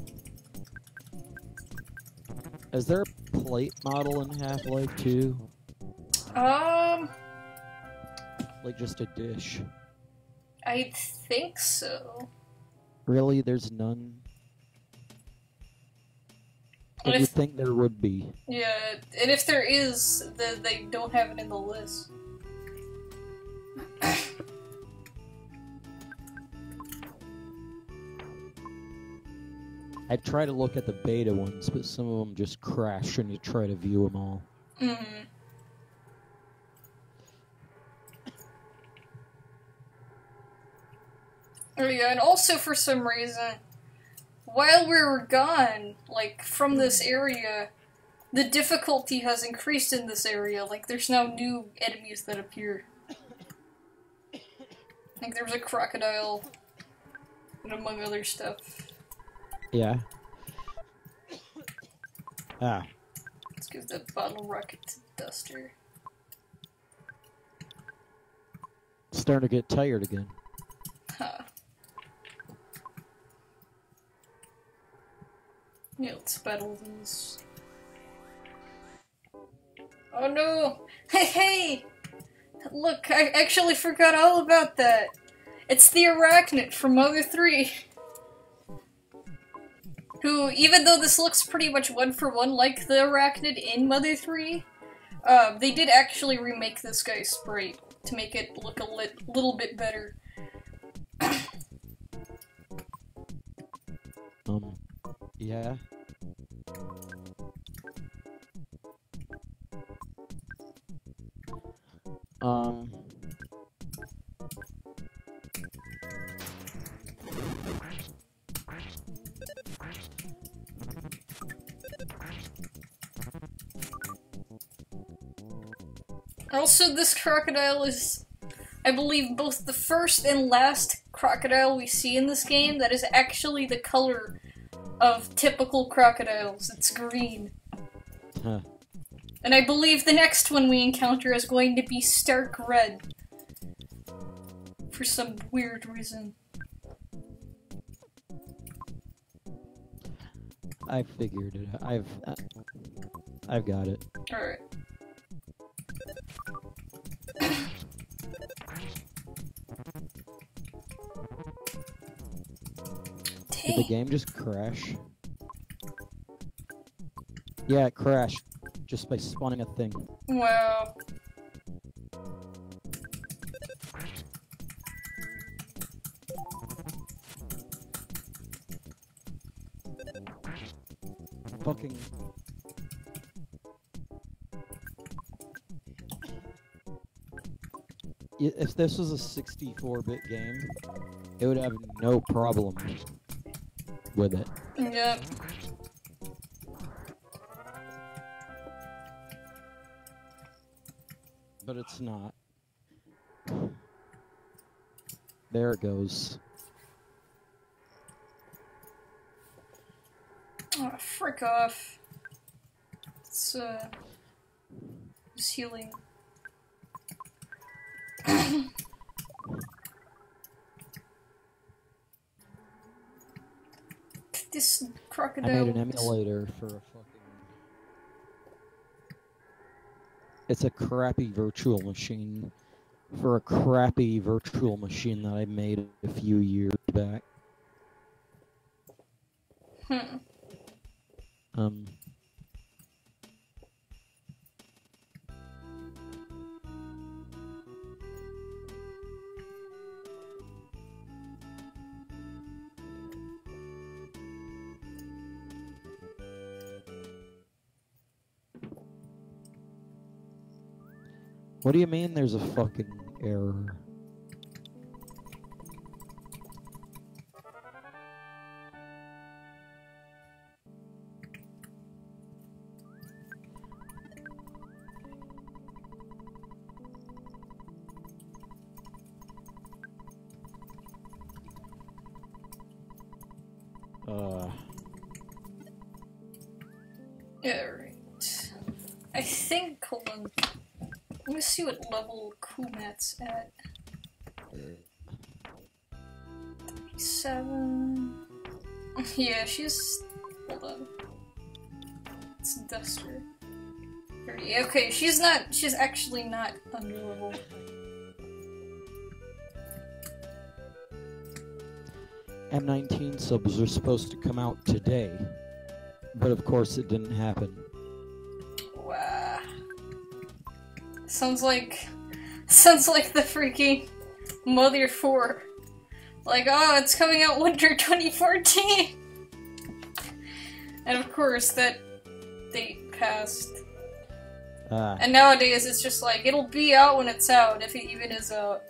Is there a plate model in Half-Life 2? Like just a dish? I think so. Really? There's none? I would think there would be. Yeah, and if there is, then they don't have it in the list. I try to look at the beta ones, but some of them just crash when you try to view them all. Mm-hmm. Oh yeah, and also for some reason, while we were gone, like, from this area, the difficulty has increased in this area. Like, there's now new enemies that appear. Like, there was a crocodile, and among other stuff. Yeah. Ah. Let's give that bottle rocket to Duster. starting to get tired again. Huh. Yeah, let's battle these. Oh no! Hey! Look, I actually forgot all about that! It's the Arachnid from Mother 3! Who, even though this looks pretty much one-for-one like the Arachnid in Mother 3, they did actually remake this guy's sprite to make it look a little bit better. Yeah. Also, this crocodile is, I believe, both the first and last crocodile we see in this game that is actually the color of typical crocodiles. It's green. Huh. And I believe the next one we encounter is going to be stark red. For some weird reason. I figured it out. I've got it. Alright. Did the game just crash? Yeah, it crashed. Just by spawning a thing. Wow. Fucking... If this was a 64-bit game, it would have no problem with it. Yep. But it's not. There it goes. Oh, frick off. It's, just healing. This crocodile. I made an emulator for a fucking... It's a crappy virtual machine for a crappy virtual machine that I made a few years back. What do you mean there's a fucking error? Alright. I think, hold on. Let me see what level Kumat's at. 37. Yeah, she's... Hold on. It's Duster. 30. Okay, she's actually not under level. M19 subs are supposed to come out today, but of course it didn't happen. Wow. Sounds like the freaking Mother 4. Like, oh, it's coming out winter 2014! And of course, that date passed. And nowadays, it's just like, it'll be out when it's out, if it even is out.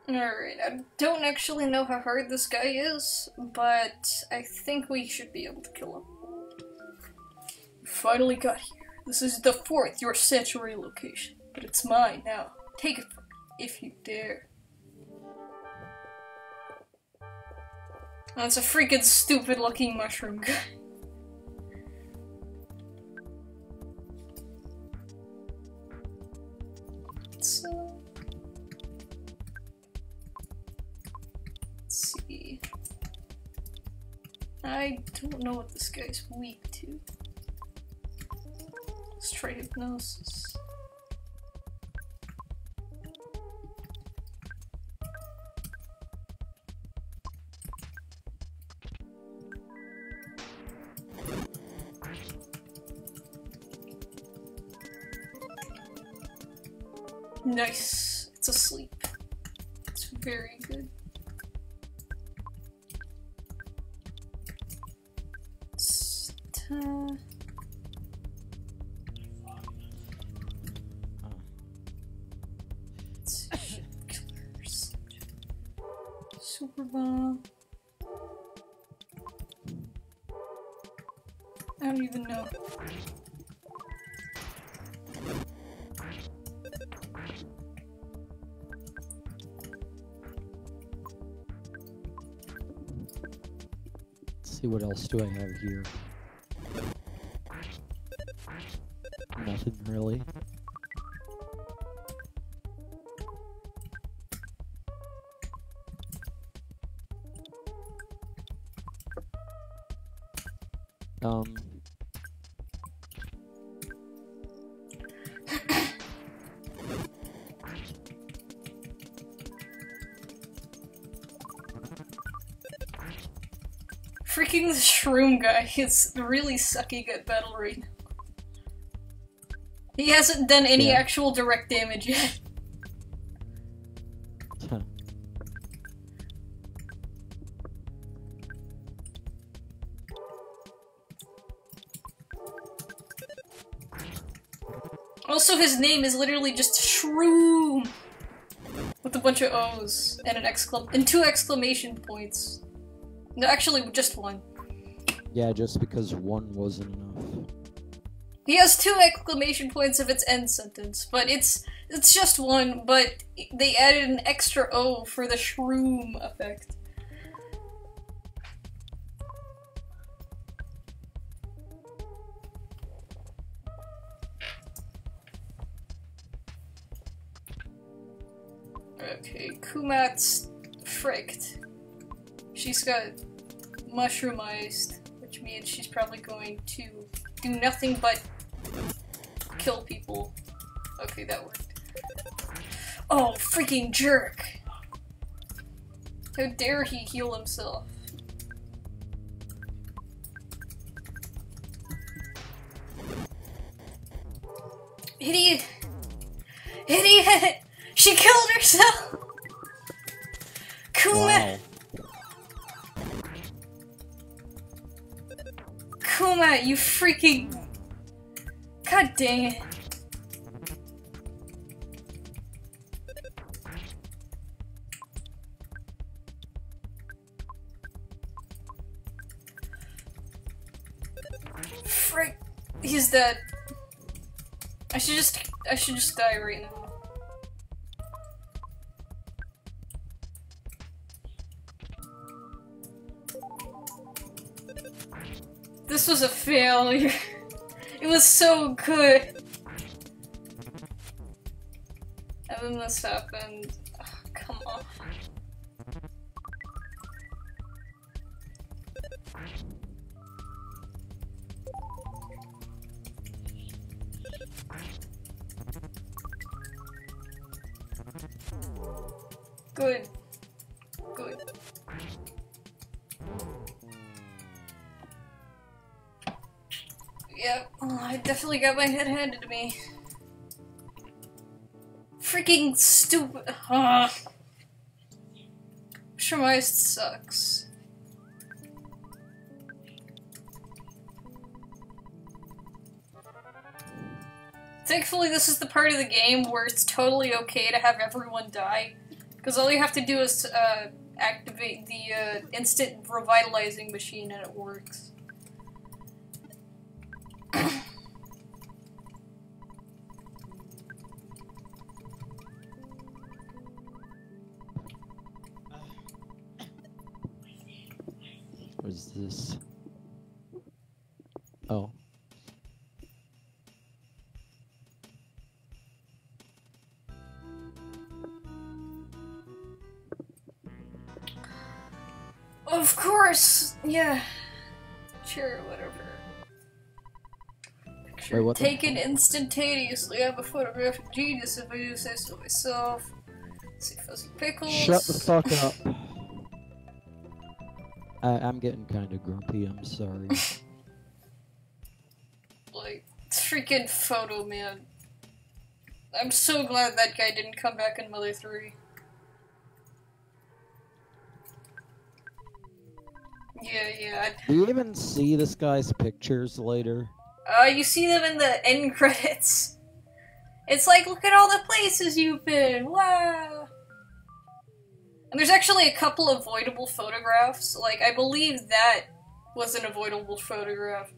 Alright, I don't actually know how hard this guy is, but I think we should be able to kill him. You finally got here. This is the 4th, your sanctuary location, but it's mine now. Take it from me. if you dare. That's a freaking stupid looking mushroom guy. So, let's see. I don't know what this guy's weak to. Let's try hypnosis. Nice. It's asleep. It's very good. Super bomb. I don't even know. Let's see, what else do I have here? Nothing really. Freaking the shroom guy is really sucky at battle right now. He hasn't done any actual direct damage yet. Also, his name is literally just Shroom! With a bunch of O's and and 2 exclamation points. No, actually, just 1. Yeah, just because 1 wasn't enough. He has 2 exclamation points of its end sentence, but it's just 1, but they added an extra O for the Shroom effect. Okay, Kumat's fricked. She's got mushroomized, which means she's probably going to do nothing but kill people. Okay, that worked. Oh, freaking jerk! How dare he heal himself? Idiot! Idiot! She killed herself! Kuma! Wow. Kuma, you freaking... God dang it. Frick. He's dead. I should just die right now. This was a failure. It was so good. And then this happened. Oh, come on. Good. Good. Yep, I definitely got my head handed to me. Freaking stupid. Shemai sucks. Thankfully, this is the part of the game where it's totally okay to have everyone die. Because all you have to do is activate the instant revitalizing machine and it works. What is this? Oh. Of course! Yeah. Sure, whatever. Picture Wait, what taken instantaneously. I'm a photographic genius if I do say so myself. See Fuzzy Pickles. Shut the fuck up. I'm getting kind of grumpy, I'm sorry. Like, freaking photo man. I'm so glad that guy didn't come back in Mother 3. Yeah. Do you even see this guy's pictures later? You see them in the end credits. It's like, look at all the places you've been, wow! And there's actually a couple avoidable photographs. Like, I believe that was an avoidable photograph.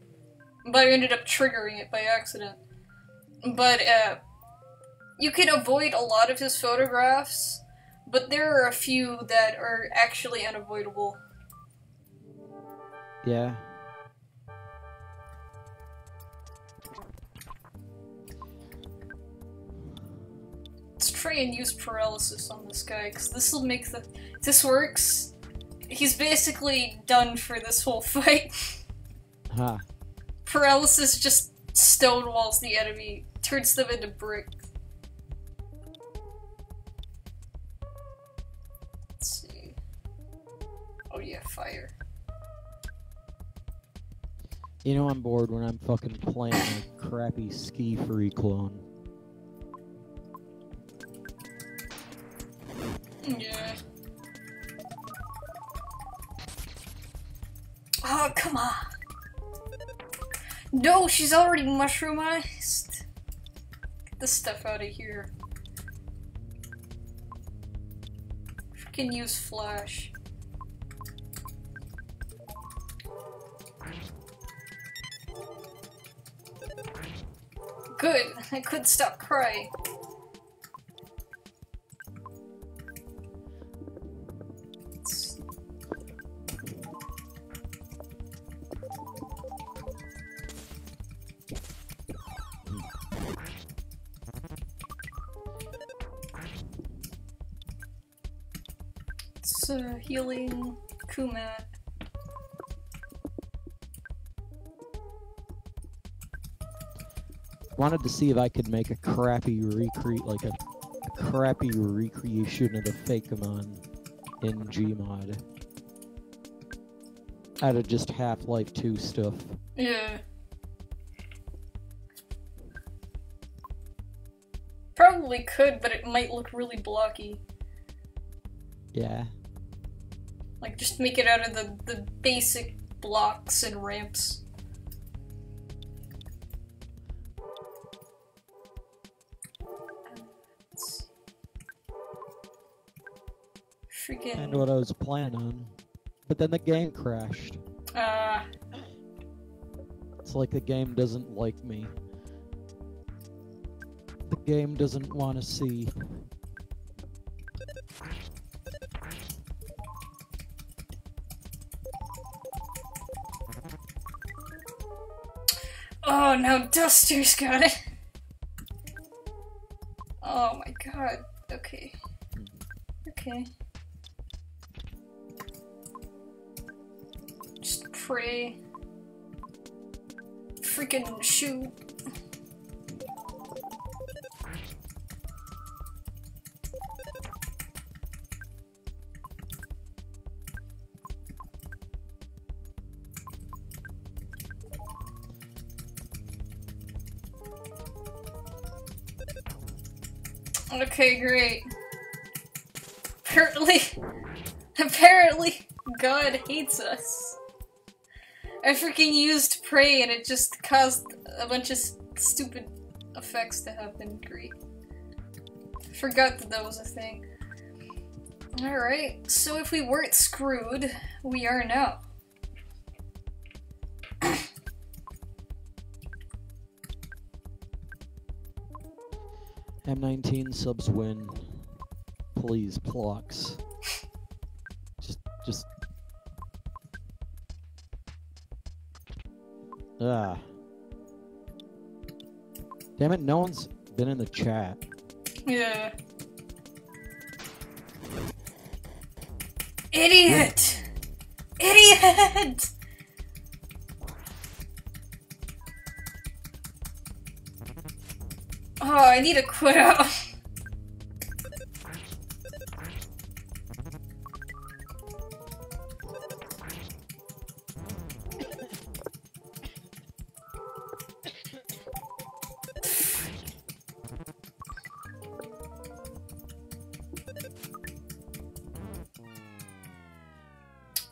But I ended up triggering it by accident. But, you can avoid a lot of his photographs, but there are a few that are actually unavoidable. Yeah. Let's try and use paralysis on this guy, because this'll make the... If this works, he's basically done for this whole fight. Huh. Paralysis just stonewalls the enemy, turns them into brick. Let's see. Oh yeah, fire. You know I'm bored when I'm fucking playing a crappy Ski Free clone. Yeah. Oh, come on. No, she's already mushroomized. Get this stuff out of here. Freaking use flash. Good, I couldn't stop crying. It's healing Kumat. Wanted to see if I could make a crappy recreation of the Fakemon in Gmod. Out of just Half-Life 2 stuff. Yeah. Probably could, but it might look really blocky. Yeah. Like, just make it out of the basic blocks and ramps. Freaking... And what I was planning on. But then the game crashed. It's like the game doesn't like me. The game doesn't want to see. Oh, now Duster's got it. Oh my god. Okay. Okay. Just pray. Freaking shoot. Okay, great. Apparently, God hates us. I freaking used pray and it just caused a bunch of stupid effects to happen. Great. Forgot that was a thing. Alright, so if we weren't screwed, we are now. M19 subs win. Please, Plox. Just... Ah. Damn it, no one's been in the chat. Yeah. Idiot! Idiot! Oh, I need to quit out.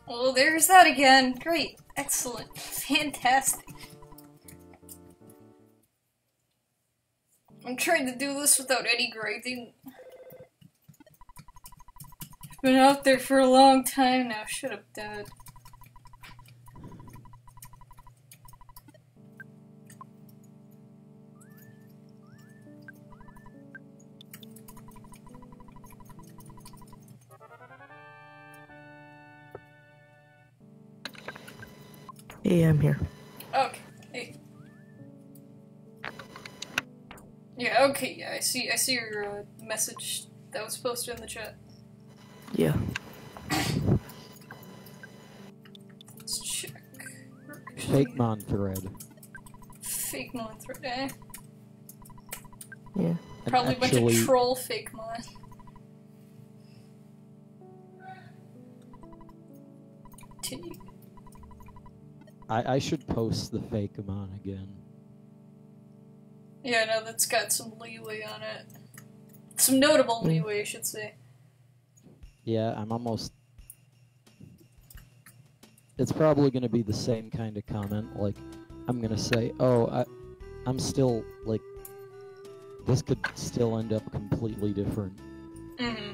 Well, there's that again. Great. Excellent. Fantastic. I'm trying to do this without any grinding. I've been out there for a long time now. Should have done it. Hey, I'm here. Okay. Hey. Yeah, okay, yeah, I see your message that was posted in the chat. Yeah. Let's check. Fakemon thread. Fakemon thread, eh? Yeah. Probably a bunch of troll Fakemon. Continue. I should post the Fakemon again. Yeah, no, that's got some leeway on it. Some notable leeway, I should say. Yeah, I'm almost... It's probably going to be the same kind of comment, like, I'm going to say, oh, I'm still, like, this could still end up completely different. Mm-hmm.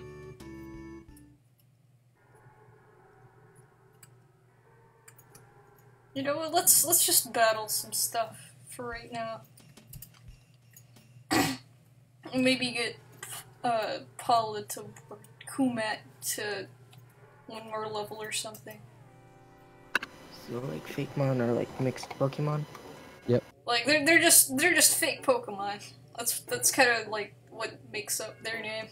You know what, let's just battle some stuff for right now. Maybe get Paula to or Kumat to one more level or something. So like Fakemon or like mixed Pokemon? Yep. Like they're just fake Pokemon. That's kind of like what makes up their name.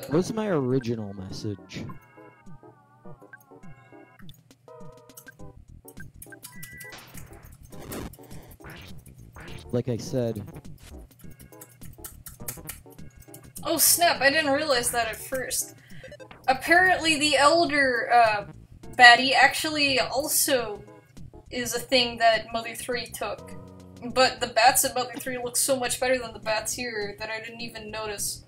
What's my original message? Like I said... Oh snap, I didn't realize that at first. Apparently the Elder baddie actually also is a thing that Mother 3 took. But the bats in Mother 3 look so much better than the bats here that I didn't even notice.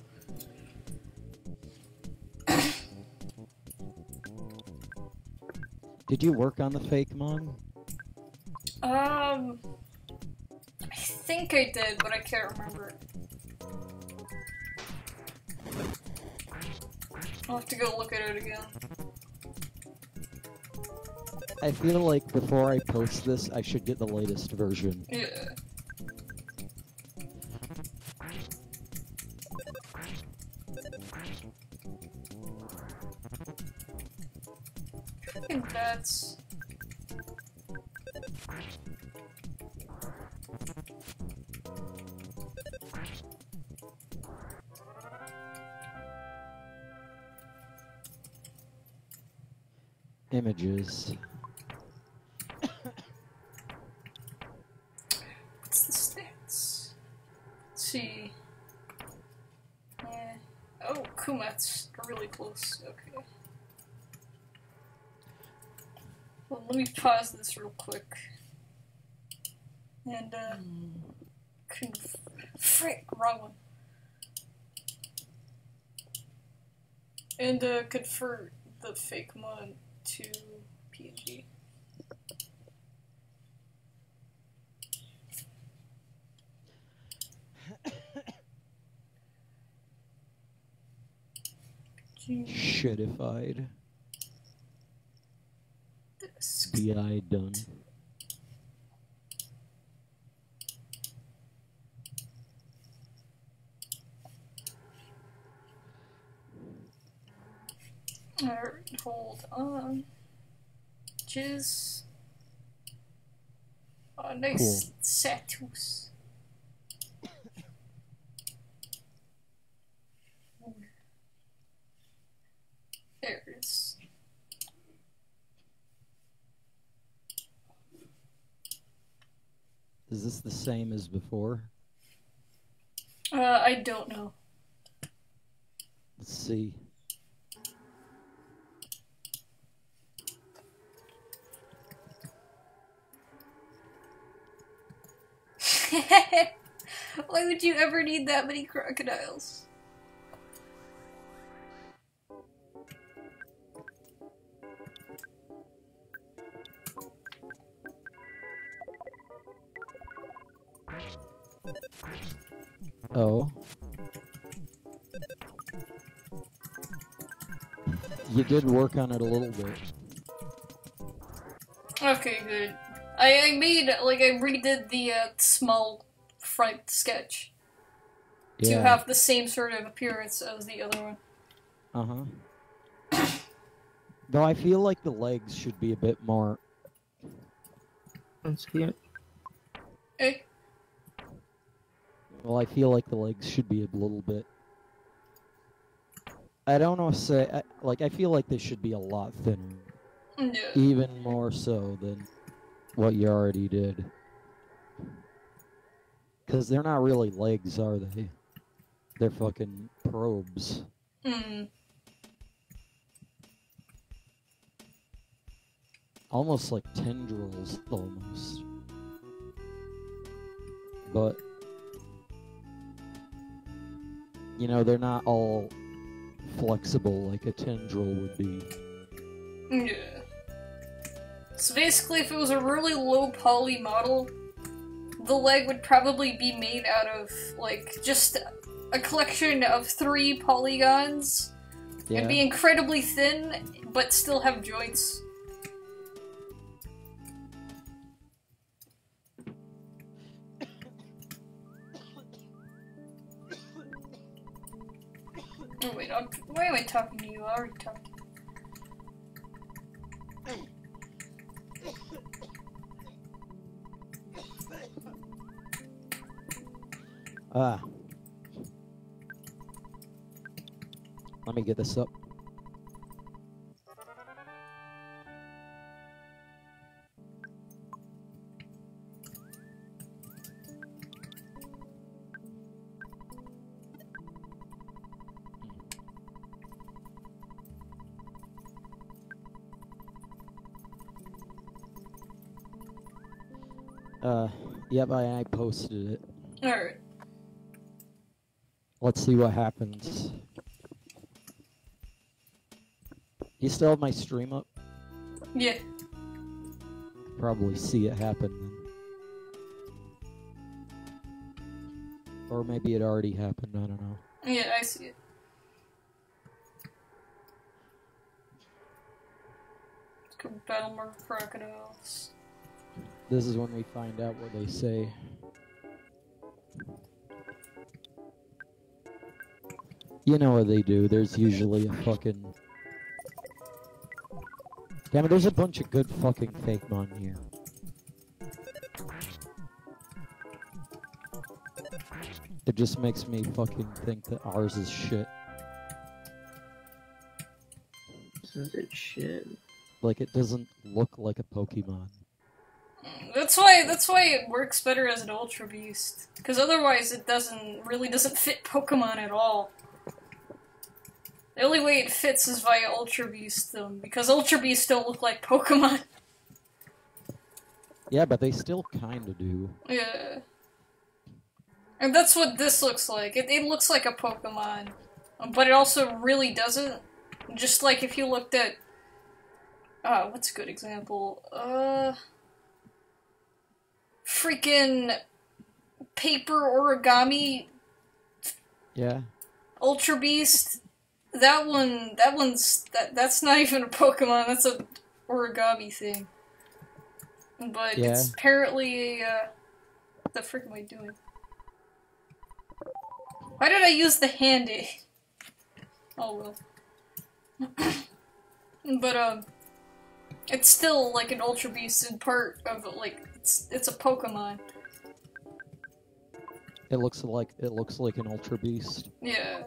Did you work on the Fakemon? I think I did, but I can't remember. I'll have to go look at it again. I feel like before I post this, I should get the latest version. Yeah. Fucking bats. Images. What's the stats? Let's see. Oh, Kumat's really close. Okay. Well, let me pause this real quick. And, frick, wrong one. And, convert the Fakemon to PNG. Shitified. This. BI done. Alright, hold on. Jizz. Oh, nice status. There it is. Is this the same as before? I don't know. Let's see. Why would you ever need that many crocodiles? Oh. You did work on it a little bit. Okay, good. I made, like, I redid the small front sketch to have the same sort of appearance as the other one. Uh-huh. Though I feel like the legs should be a bit more... Let's see it. Eh? Well, I feel like the legs should be a little bit... I don't know, I feel like they should be a lot thinner. Yeah. Even more so than what you already did. Because they're not really legs, are they? They're fucking probes. Hmm. Almost like tendrils, almost. But... you know, they're not all flexible like a tendril would be. Yeah. So basically, if it was a really low poly model, the leg would probably be made out of, like, just a collection of 3 polygons. Yeah. And be incredibly thin, but still have joints. Oh wait, why am I talking to you? I already talked to you. Let me get this up. Yep, I posted it. Alright. Let's see what happens. You still have my stream up? Yeah. Probably see it happen then. Or maybe it already happened, I don't know. Yeah, I see it. Let's go battle more crocodiles. This is when we find out what they say. You know what they do, there's usually a fucking... Damn it, there's a bunch of good fucking fake mon here. It just makes me fucking think that ours is shit. Isn't it shit? Like, it doesn't look like a Pokemon. That's why it works better as an Ultra Beast. Because otherwise it really doesn't fit Pokemon at all. The only way it fits is via Ultra Beast, because Ultra Beasts don't look like Pokemon. Yeah, but they still kinda do. Yeah. And that's what this looks like. It looks like a Pokemon. But it also really doesn't. Just like if you looked at... what's a good example? Freaking... Paper Origami... Yeah. Ultra Beast... That's not even a Pokemon, that's a origami thing. But yeah. It's apparently what the frick am I doing? Why did I use the handy? Oh well. But it's still like an Ultra Beast and part of like it's a Pokemon. It looks like an Ultra Beast. Yeah.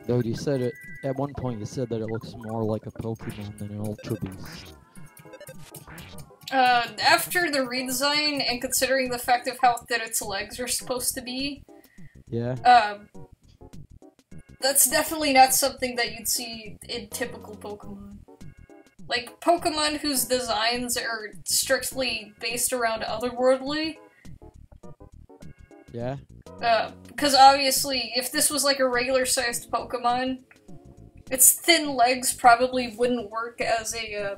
Though you said it at one point. You said that it looks more like a Pokemon than an Ultra Beast. After the redesign and considering the fact of how thin its legs are supposed to be, yeah. That's definitely not something that you'd see in typical Pokemon. Like, Pokemon whose designs are strictly based around otherworldly. Yeah. Because obviously, if this was like a regular-sized Pokemon, its thin legs probably wouldn't work as a,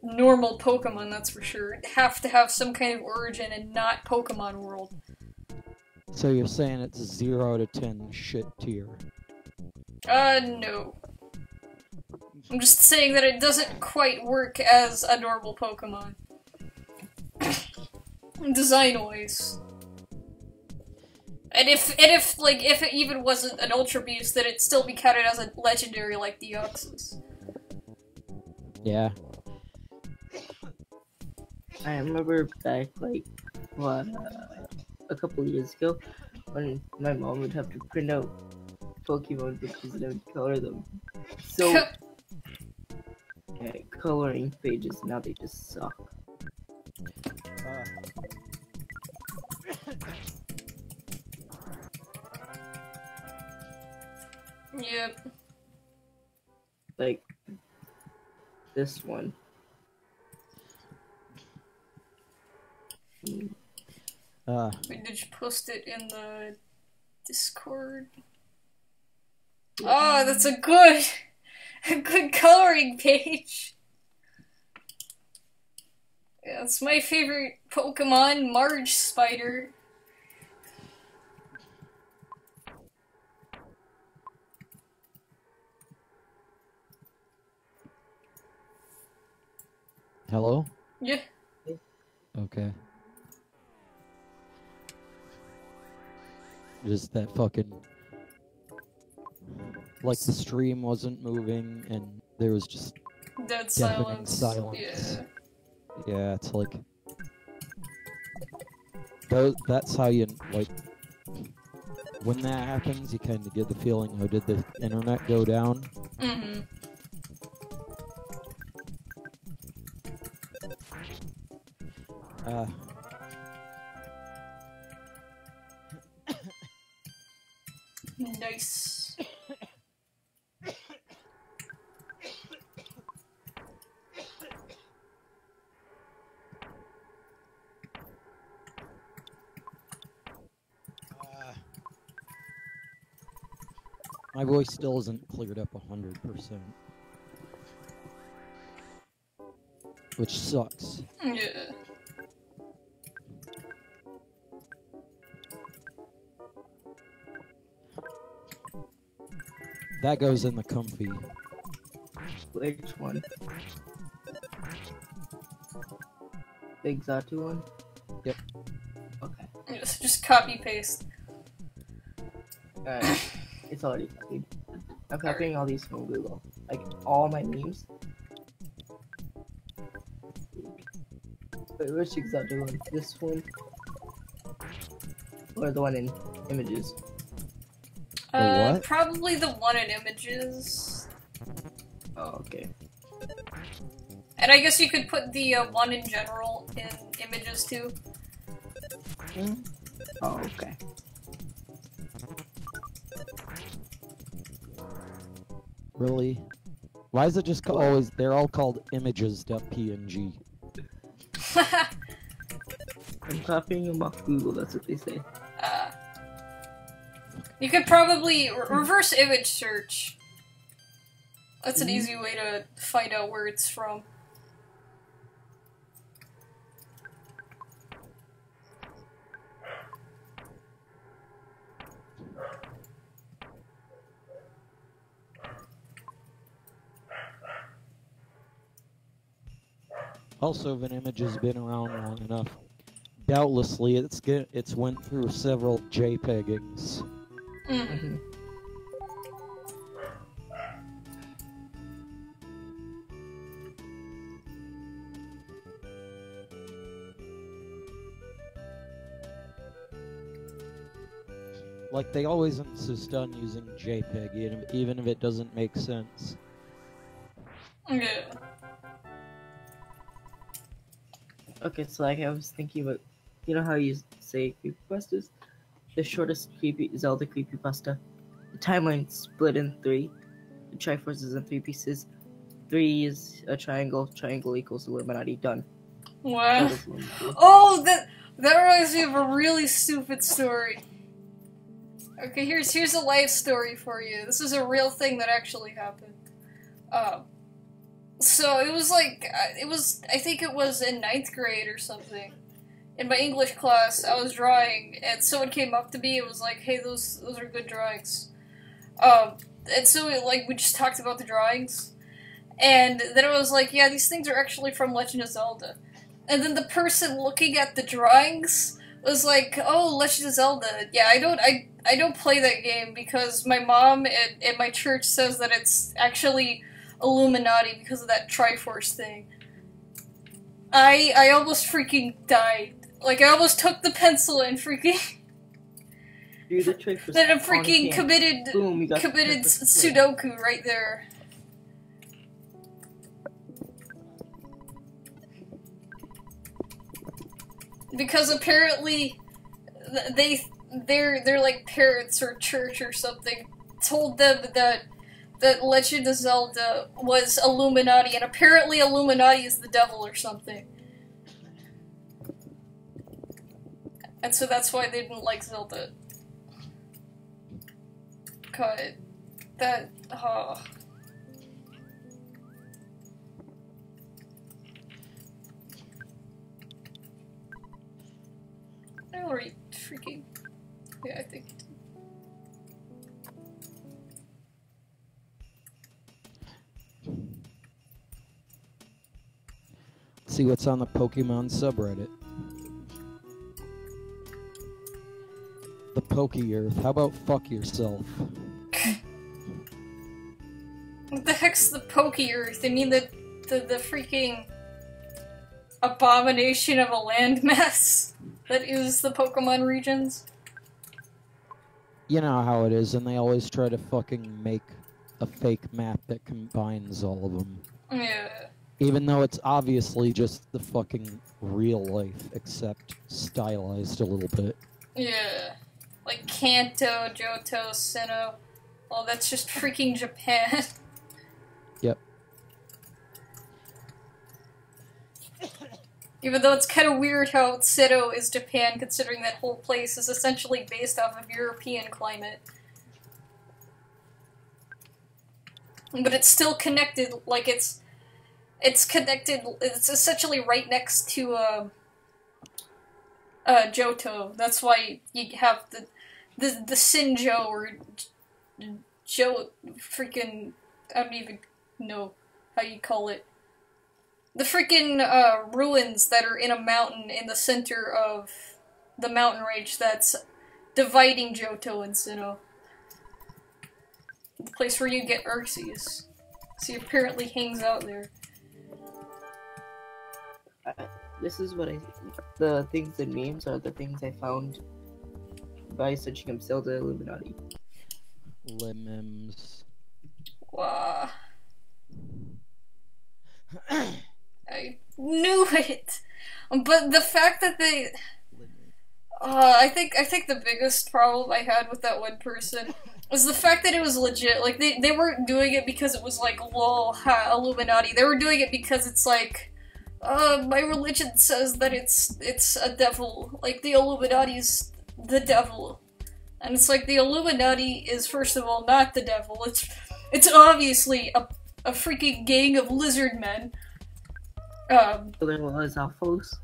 normal Pokemon, that's for sure. It'd have to have some kind of origin and not Pokemon World. So you're saying it's 0 to 10 shit tier? No. I'm just saying that it doesn't quite work as a normal Pokemon. Design-wise. And if it even wasn't an Ultra Beast, then it'd still be counted as a legendary like Deoxys. Yeah. I remember back, like, what, a couple years ago, when my mom would have to print out Pokemon pictures and I would color them. So, yeah, coloring pages, now they just suck. Yep. Like, this one. Wait, did you post it in the Discord? Oh, that's a good coloring page. Yeah, it's my favorite Pokemon, Marge Spider. Hello? Yeah. Okay. Just that fucking... Like, the stream wasn't moving, and there was just... Dead deafening silence. silence. Yeah, it's like... That's how you, like... When that happens, you kind of get the feeling, oh, did the internet go down? Mm-hmm. Nice. My voice still isn't cleared up 100%. Which sucks. Yeah. That goes in the comfy. Which one? The Xatu one? Yep. Okay. Just copy paste. It's already copied. I'm copying all these from Google. Like, all my memes. Wait, which Xatu one? This one? Or the one in images? The what? Probably the one in images. Oh, okay. And I guess you could put the one in general in images too. Oh, okay. Really? Why is it just always... They're all called images.png. I'm copying them off Google, that's what they say. You could probably reverse image search. That's an easy way to find out where it's from. Also, if an image has been around long enough, doubtlessly it's went through several JPEGings. Mm. like, they always insist on using JPEG, even if it doesn't make sense. Yeah. Okay, so like I was thinking about, you know how you say creepypastas? The shortest Zelda creepypasta. The timeline's split in 3. The Triforce is in 3 pieces. 3 is a triangle. Triangle equals Illuminati. Done. Wow. Oh, that reminds me of a really stupid story. Okay, here's a life story for you. This is a real thing that actually happened. So it was like, I think it was in 9th grade or something. In my English class, I was drawing, and someone came up to me and was like, hey, those are good drawings. And so, we just talked about the drawings. And then I was like, yeah, these things are actually from Legend of Zelda. And then the person looking at the drawings was like, oh, Legend of Zelda. Yeah, I don't play that game because my mom and my church says that it's actually Illuminati because of that Triforce thing. I almost freaking died. Like, I almost took the pencil and freaking... Dude, the Triforce. Then I freaking committed Sudoku right there. Because apparently they're like parents or church or something told them that Legend of Zelda was Illuminati, and apparently Illuminati is the devil or something. And so that's why they didn't like Zelda. God, that, I already freaking... Yeah, I think... See what's on the Pokemon subreddit. The Poke-Earth. How about fuck yourself? What the heck's the Poke-Earth? I mean the freaking abomination of a landmass that is the Pokemon regions? You know how it is, and they always try to fucking make a fake map that combines all of them. Yeah. Even though it's obviously just the fucking real life, except stylized a little bit. Yeah. Like Kanto, Johto, Sinnoh. Oh, that's just freaking Japan. Yep. Even though it's kind of weird how Sinnoh is Japan, considering that whole place is essentially based off of European climate. But it's still connected, like it's connected, it's essentially right next to, Johto. That's why you have the Sinjo, or freaking, I don't even know how you call it. The freaking, ruins that are in a mountain in the center of the mountain range that's dividing Johto and Sinnoh. The place where you get Xerxes. So he apparently hangs out there. This is what the things and memes are the things I found by searching up Zelda Illuminati. Lemons. Wow. I knew it! But the fact that they... I think the biggest problem I had with that one person was the fact that it was legit. Like, they weren't doing it because it was like, lol, ha, Illuminati. They were doing it because it's like, my religion says that it's a devil. Like, the Illuminati's the devil. And it's like, the Illuminati is, first of all, not the devil. It's obviously a freaking gang of lizard men. Lizalfos.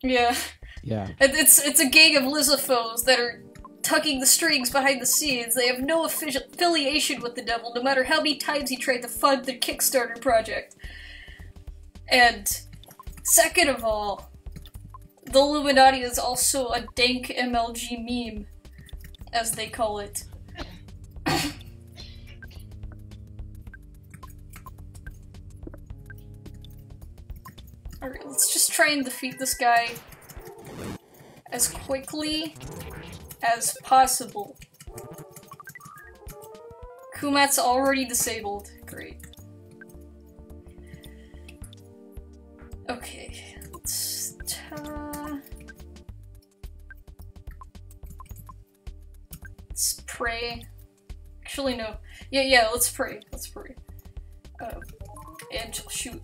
Yeah. Yeah. It's a gang of Lizalfos that are tugging the strings behind the scenes. They have no affiliation with the devil, no matter how many times he tried to fund the Kickstarter project. And second of all, the Illuminati is also a dank MLG meme, as they call it. Alright, let's just try and defeat this guy as quickly as possible. Kumat's already disabled. Great. Okay, let's pray. Actually, no. Yeah, let's pray. Let's pray. And shoot.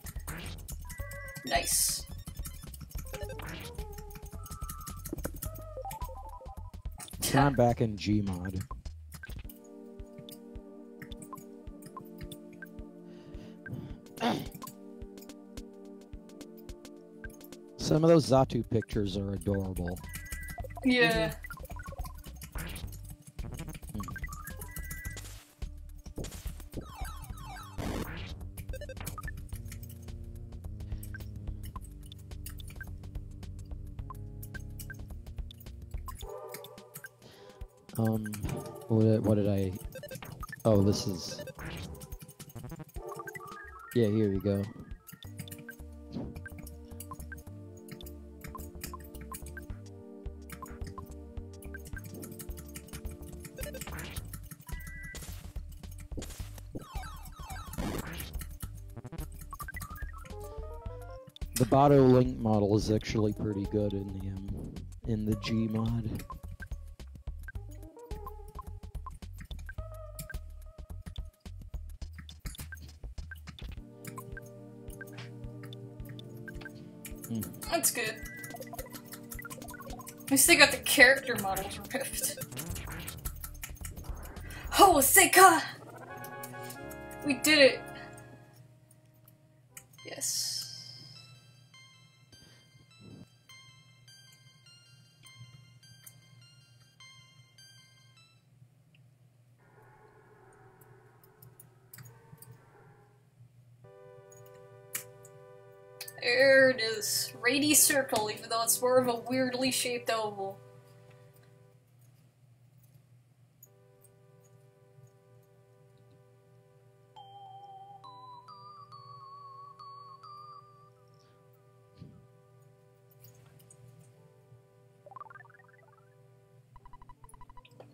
Nice. I'm back in Gmod. Some of those Xatu pictures are adorable. Yeah. What did I... Oh, this is... Yeah, here you go. The Botto Link model is actually pretty good in the Gmod. That's good. At least they got the character models ripped. Oh, thank God! We did it! Yes. There it is. Rady circle, even though it's more of a weirdly shaped oval.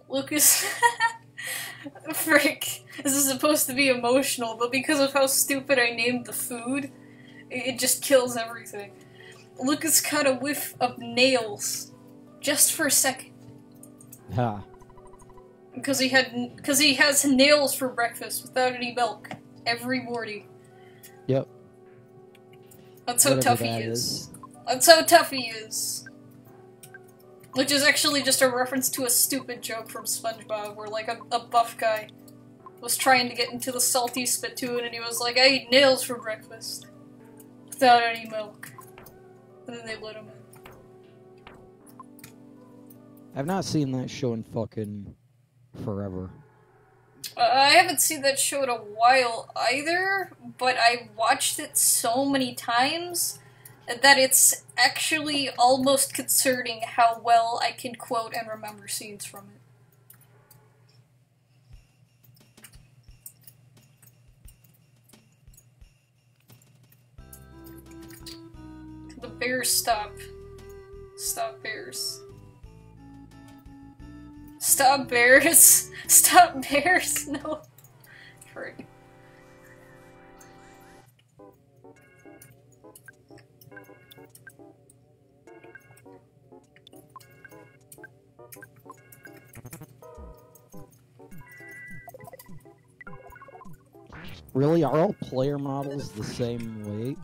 Lucas... Frick. This is supposed to be emotional, but because of how stupid I named the food, it just kills everything. Lucas caught a whiff of nails. Just for a second. Ha. Because he has nails for breakfast without any milk. Every morning. Yep. That's how tough he is. That's how tough he is. Which is actually just a reference to a stupid joke from SpongeBob, where like a buff guy was trying to get into the salty spittoon and he was like, I eat nails for breakfast. Without any milk. And then they let him in. I've not seen that show in fucking forever. I haven't seen that show in a while either, but I watched it so many times that it's actually almost concerning how well I can quote and remember scenes from it. The bears stop. Stop bears. Stop bears! Stop bears! No. Frick. Really? Are all player models the same weight?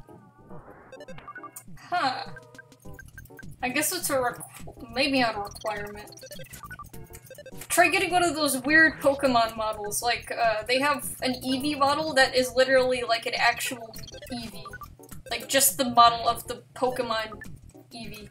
Huh. I guess it's maybe not a requirement. Try getting one of those weird Pokemon models, like, they have an Eevee model that is literally like an actual Eevee. Like, just the model of the Pokemon Eevee.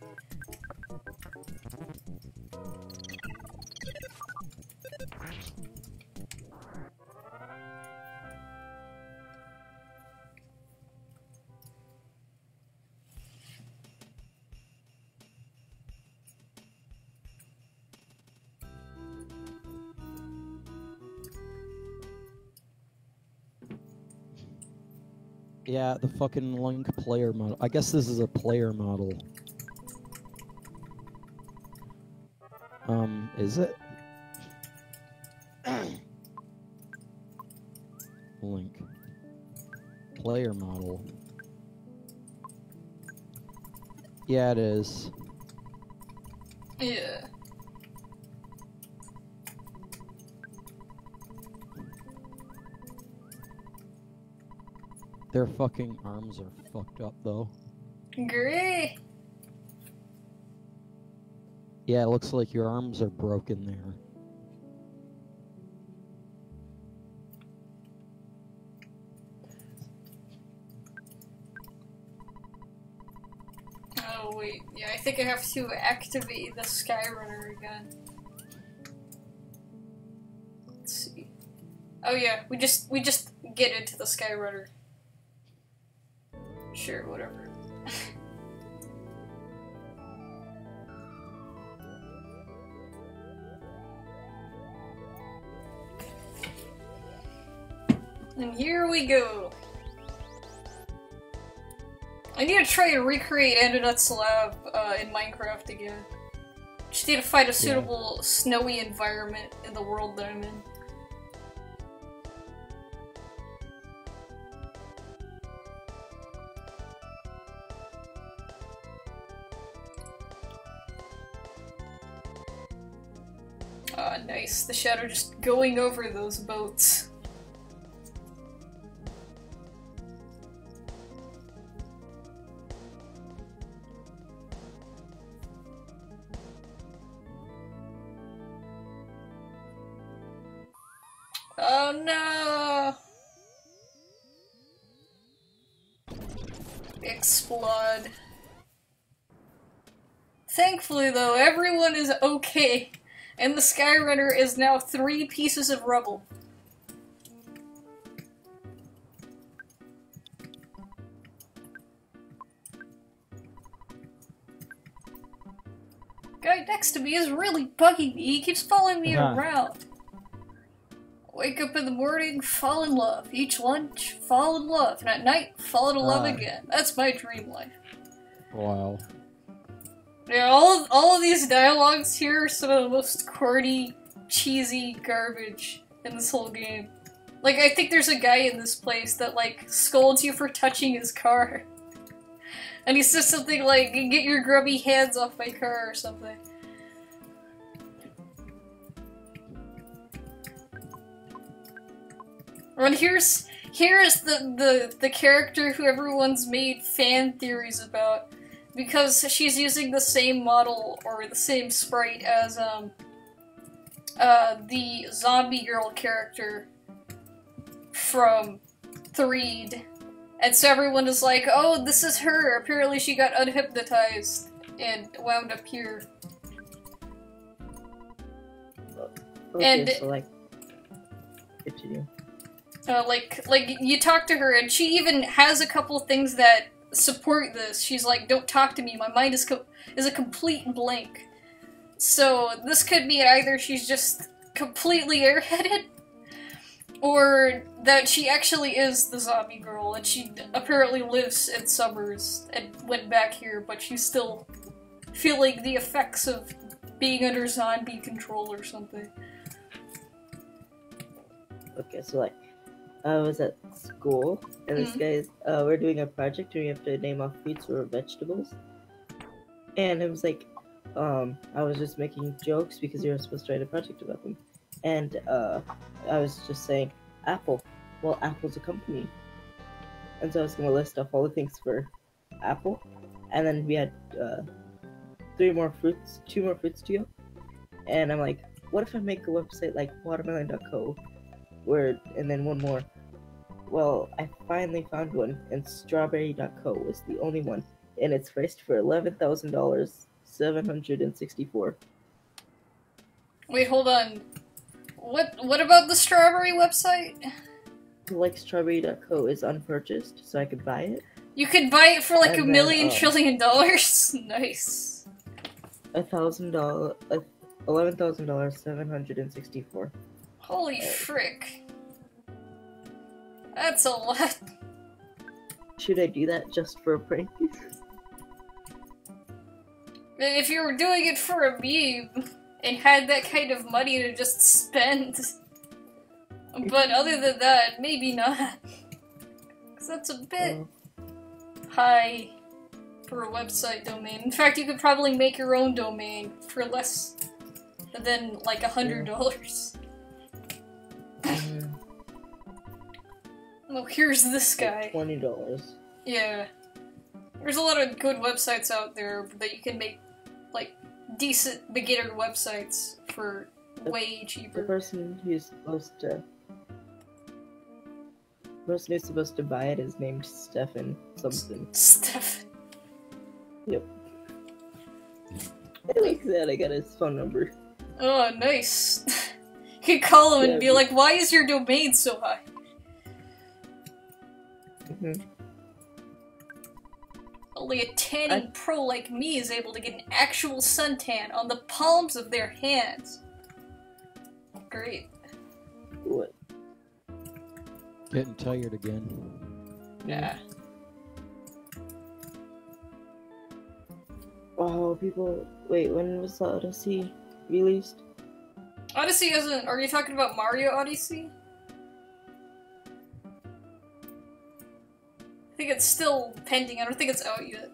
Yeah, the fucking Link player model. I guess this is a player model. Is it? Link player model. Yeah, it is. Yeah. Their fucking arms are fucked up, though. Great. Yeah, it looks like your arms are broken there. Oh wait, yeah, I think I have to activate the Skyrunner again. Let's see. Oh yeah, we just get into the Skyrunner. Sure, whatever. And here we go. I need to try to recreate Andonut's lab in Minecraft again. Just need to find a suitable snowy environment in the world that I'm in. Ah, nice. The shadow just going over those boats. Oh no! Explode. Thankfully though, everyone is okay, and the Skyrunner is now 3 pieces of rubble. Guy next to me is really bugging me, he keeps following me around. Wake up in the morning, fall in love. Eat lunch, fall in love. And at night, fall in love again. That's my dream life. Wow. Yeah, all of these dialogues here are some of the most corny, cheesy garbage in this whole game. Like, I think there's a guy in this place that, like, scolds you for touching his car. And he says something like, get your grubby hands off my car or something. And here's the character who everyone's made fan theories about, because she's using the same model or the same sprite as the zombie girl character from Threed, and so everyone is like, "Oh, this is her." Apparently, she got unhypnotized and wound up here. Okay, and so like, continue. Like you talk to her, and she even has a couple things that support this. She's like, "Don't talk to me. My mind is a complete blank." So this could mean either she's just completely airheaded, or that she actually is the zombie girl, and she apparently lives in Summers and went back here, but she's still feeling the effects of being under zombie control or something. Okay, so like, I was at school, and this guy's, we're doing a project, and we have to name off fruits or vegetables. And it was like, I was just making jokes because you were supposed to write a project about them. And, I was just saying, Apple. Well, Apple's a company. And so I was going to list off all the things for Apple. And then we had, 2 more fruits to go. And I'm like, what if I make a website like watermelon.co? And then one more. Well, I finally found one, and strawberry.co was the only one, and it's priced for $11,000, $764. Wait, hold on. What about the strawberry website? Like strawberry.co is unpurchased, so I could buy it. You could buy it for like And $1 then, million trillion dollars. Nice. $1,000, $11,000, $764. Holy frick. That's a lot. Should I do that just for a prank? If you were doing it for a meme and had that kind of money to just spend, But other than that, maybe not. Because that's a bit high for a website domain. In fact, you could probably make your own domain for less than like $100. Well, here's this guy. $20. Yeah. There's a lot of good websites out there that you can make, like, decent beginner websites for way cheaper. The person who's supposed to buy it is named Stefan something. Stefan. Yep. I like that. I got his phone number. Oh, nice. You could call him and be like, why is your domain so high? Only a tanning pro like me is able to get an actual suntan on the palms of their hands. Great. What? Getting tired again. Yeah. Wow, people. Wait, when was the Odyssey released? Odyssey isn't. Are you talking about Mario Odyssey? I think it's still pending. I don't think it's out yet.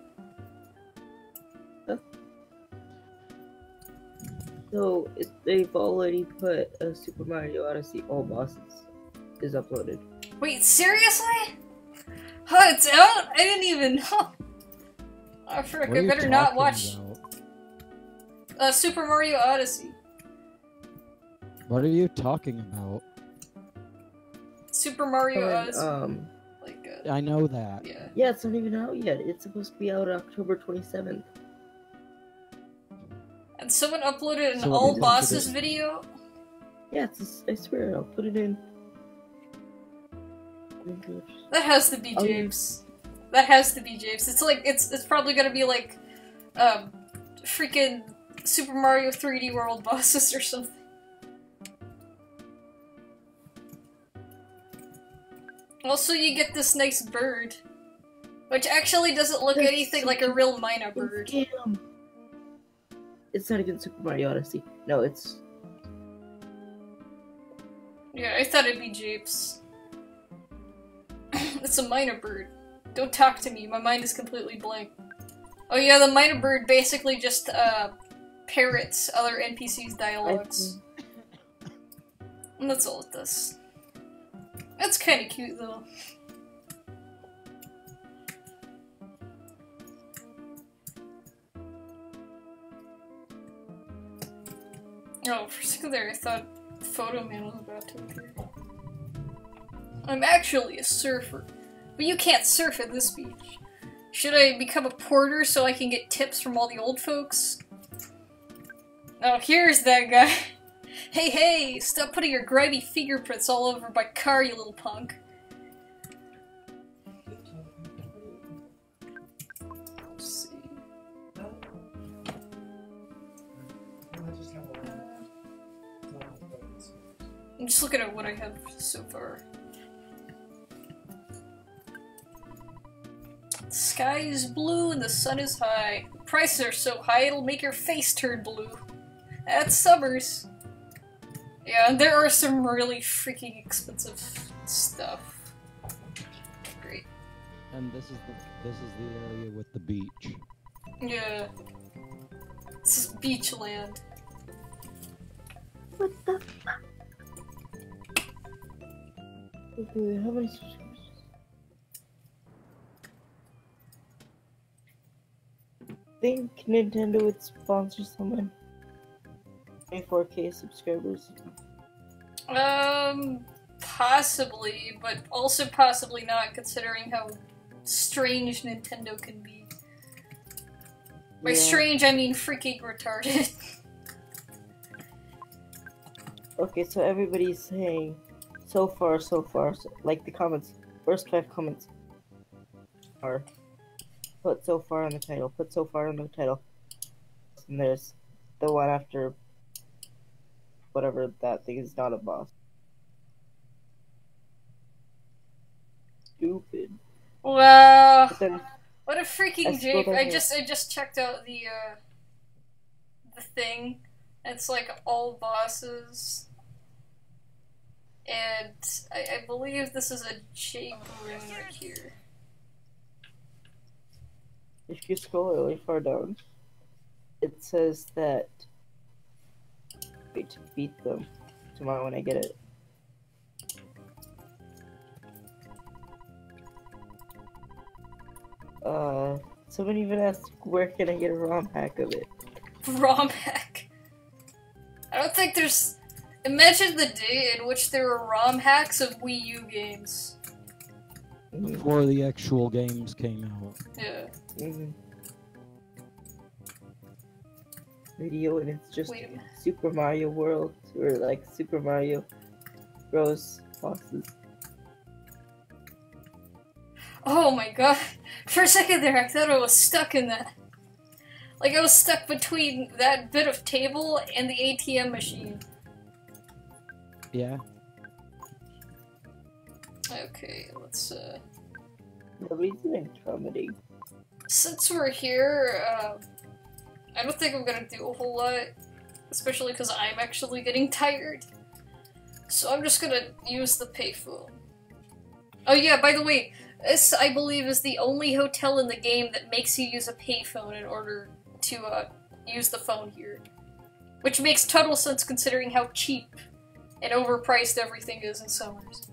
So, they've already put a Super Mario Odyssey All Bosses is uploaded. Wait, seriously? Oh, it's out? I didn't even know. Oh, frick, I better not watch Super Mario Odyssey. What are you talking about? Super Mario Odyssey. I know that. Yeah. Yeah, it's not even out yet. It's supposed to be out October 27th. And someone uploaded an all bosses video? Yeah, I swear, I'll put it in. That has to be Japes. That has to be Japes. It's like, it's probably gonna be like, freaking Super Mario 3D World bosses or something. Also, you get this nice bird, which actually doesn't look anything like a real Mina bird. Damn. It's not even Super Mario Odyssey. No, it's... Yeah, I thought it'd be Japes. It's a Mina bird. Don't talk to me, my mind is completely blank. Oh yeah, the Mina bird basically just, parrots other NPCs' dialogues. And that's all it does. That's kinda cute, though. Oh, for a second there I thought Photo Man was about to appear. I'm actually a surfer, but you can't surf at this beach. Should I become a porter so I can get tips from all the old folks? Oh, here's that guy. Hey, hey! Stop putting your grimy fingerprints all over my car, you little punk. Let's see. I'm just looking at what I have so far. The sky is blue and the sun is high. The prices are so high it'll make your face turn blue. That's Summers. Yeah, and there are some really freaking expensive stuff. Great. And this is the area with the beach. Yeah. This is beach land. What the fuck? Okay, how many subscribers? Think Nintendo would sponsor someone? 24K subscribers. Possibly, but also possibly not, considering how strange Nintendo can be. By strange, I mean freaking retarded. Okay, so everybody's saying, so far, like the comments, first 5 comments are, put so far in the title, put so far in the title. And there's the one after whatever that thing is not a boss. Stupid. Wow. Then, What a freaking jape. I just checked out the thing. It's like all bosses. And I believe this is a J balloon right here. If you scroll really far down, it says that. Wait to beat them tomorrow when I get it. Someone even asked where can I get a ROM hack of it? ROM hack? I don't think there's... Imagine the day in which there were ROM hacks of Wii U games. Before the actual games came out. Yeah. Video, and it's just Super Mario World, or like Super Mario Bros. Bosses. Oh my god. For a second there, I thought I was stuck in that. Like, I was stuck between that bit of table and the ATM machine. Yeah. Okay, let's, Nobody's doing comedy. Since we're here, I don't think I'm gonna do a whole lot. Especially because I'm actually getting tired. So I'm just gonna use the payphone. Oh yeah, by the way, this, I believe, is the only hotel in the game that makes you use a payphone in order to, use the phone here. Which makes total sense considering how cheap and overpriced everything is in Summers.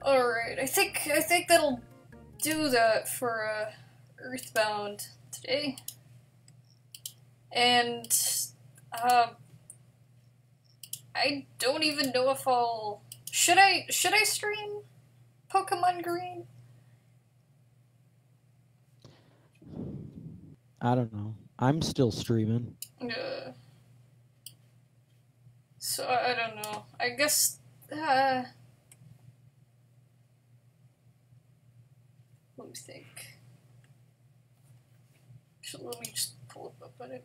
Alright, I think that'll do that for, EarthBound today. And, I don't even know if I'll... Should I stream Pokemon Green? I don't know. I'm still streaming. Yeah. So, I don't know. I guess, let me think. Actually, let me just pull it up on it.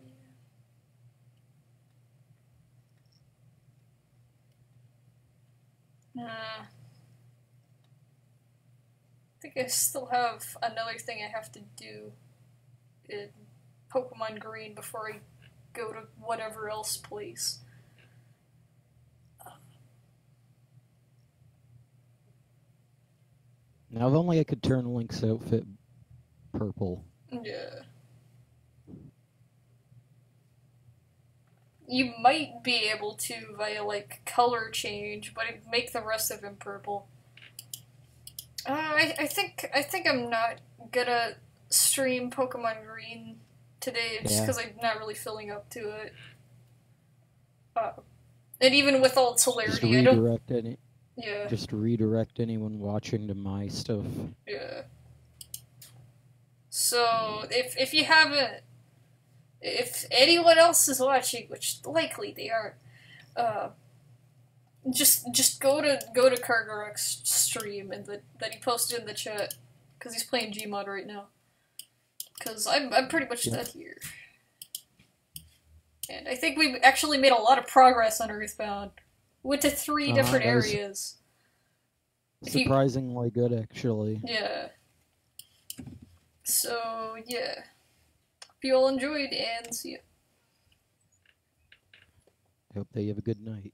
I think I still have another thing I have to do in Pokemon Green before I go to whatever else place. Now, if only I could turn Link's outfit purple. Yeah. You might be able to via, like, color change, but it'd make the rest of him purple. I think I'm not gonna stream Pokemon Green today, just because I'm not really feeling up to it. And even with all its hilarity, I don't... Yeah. Just redirect anyone watching to my stuff. Yeah. So, if you haven't... If anyone else is watching, which likely they aren't, just go to Kargaroc's stream and that he posted in the chat, because he's playing Gmod right now. Because I'm pretty much done here. And I think we've actually made a lot of progress on EarthBound. Went to 3 different areas. Surprisingly good, actually. Yeah. So, yeah. Hope you all enjoyed, and see ya. Hope that you have a good night.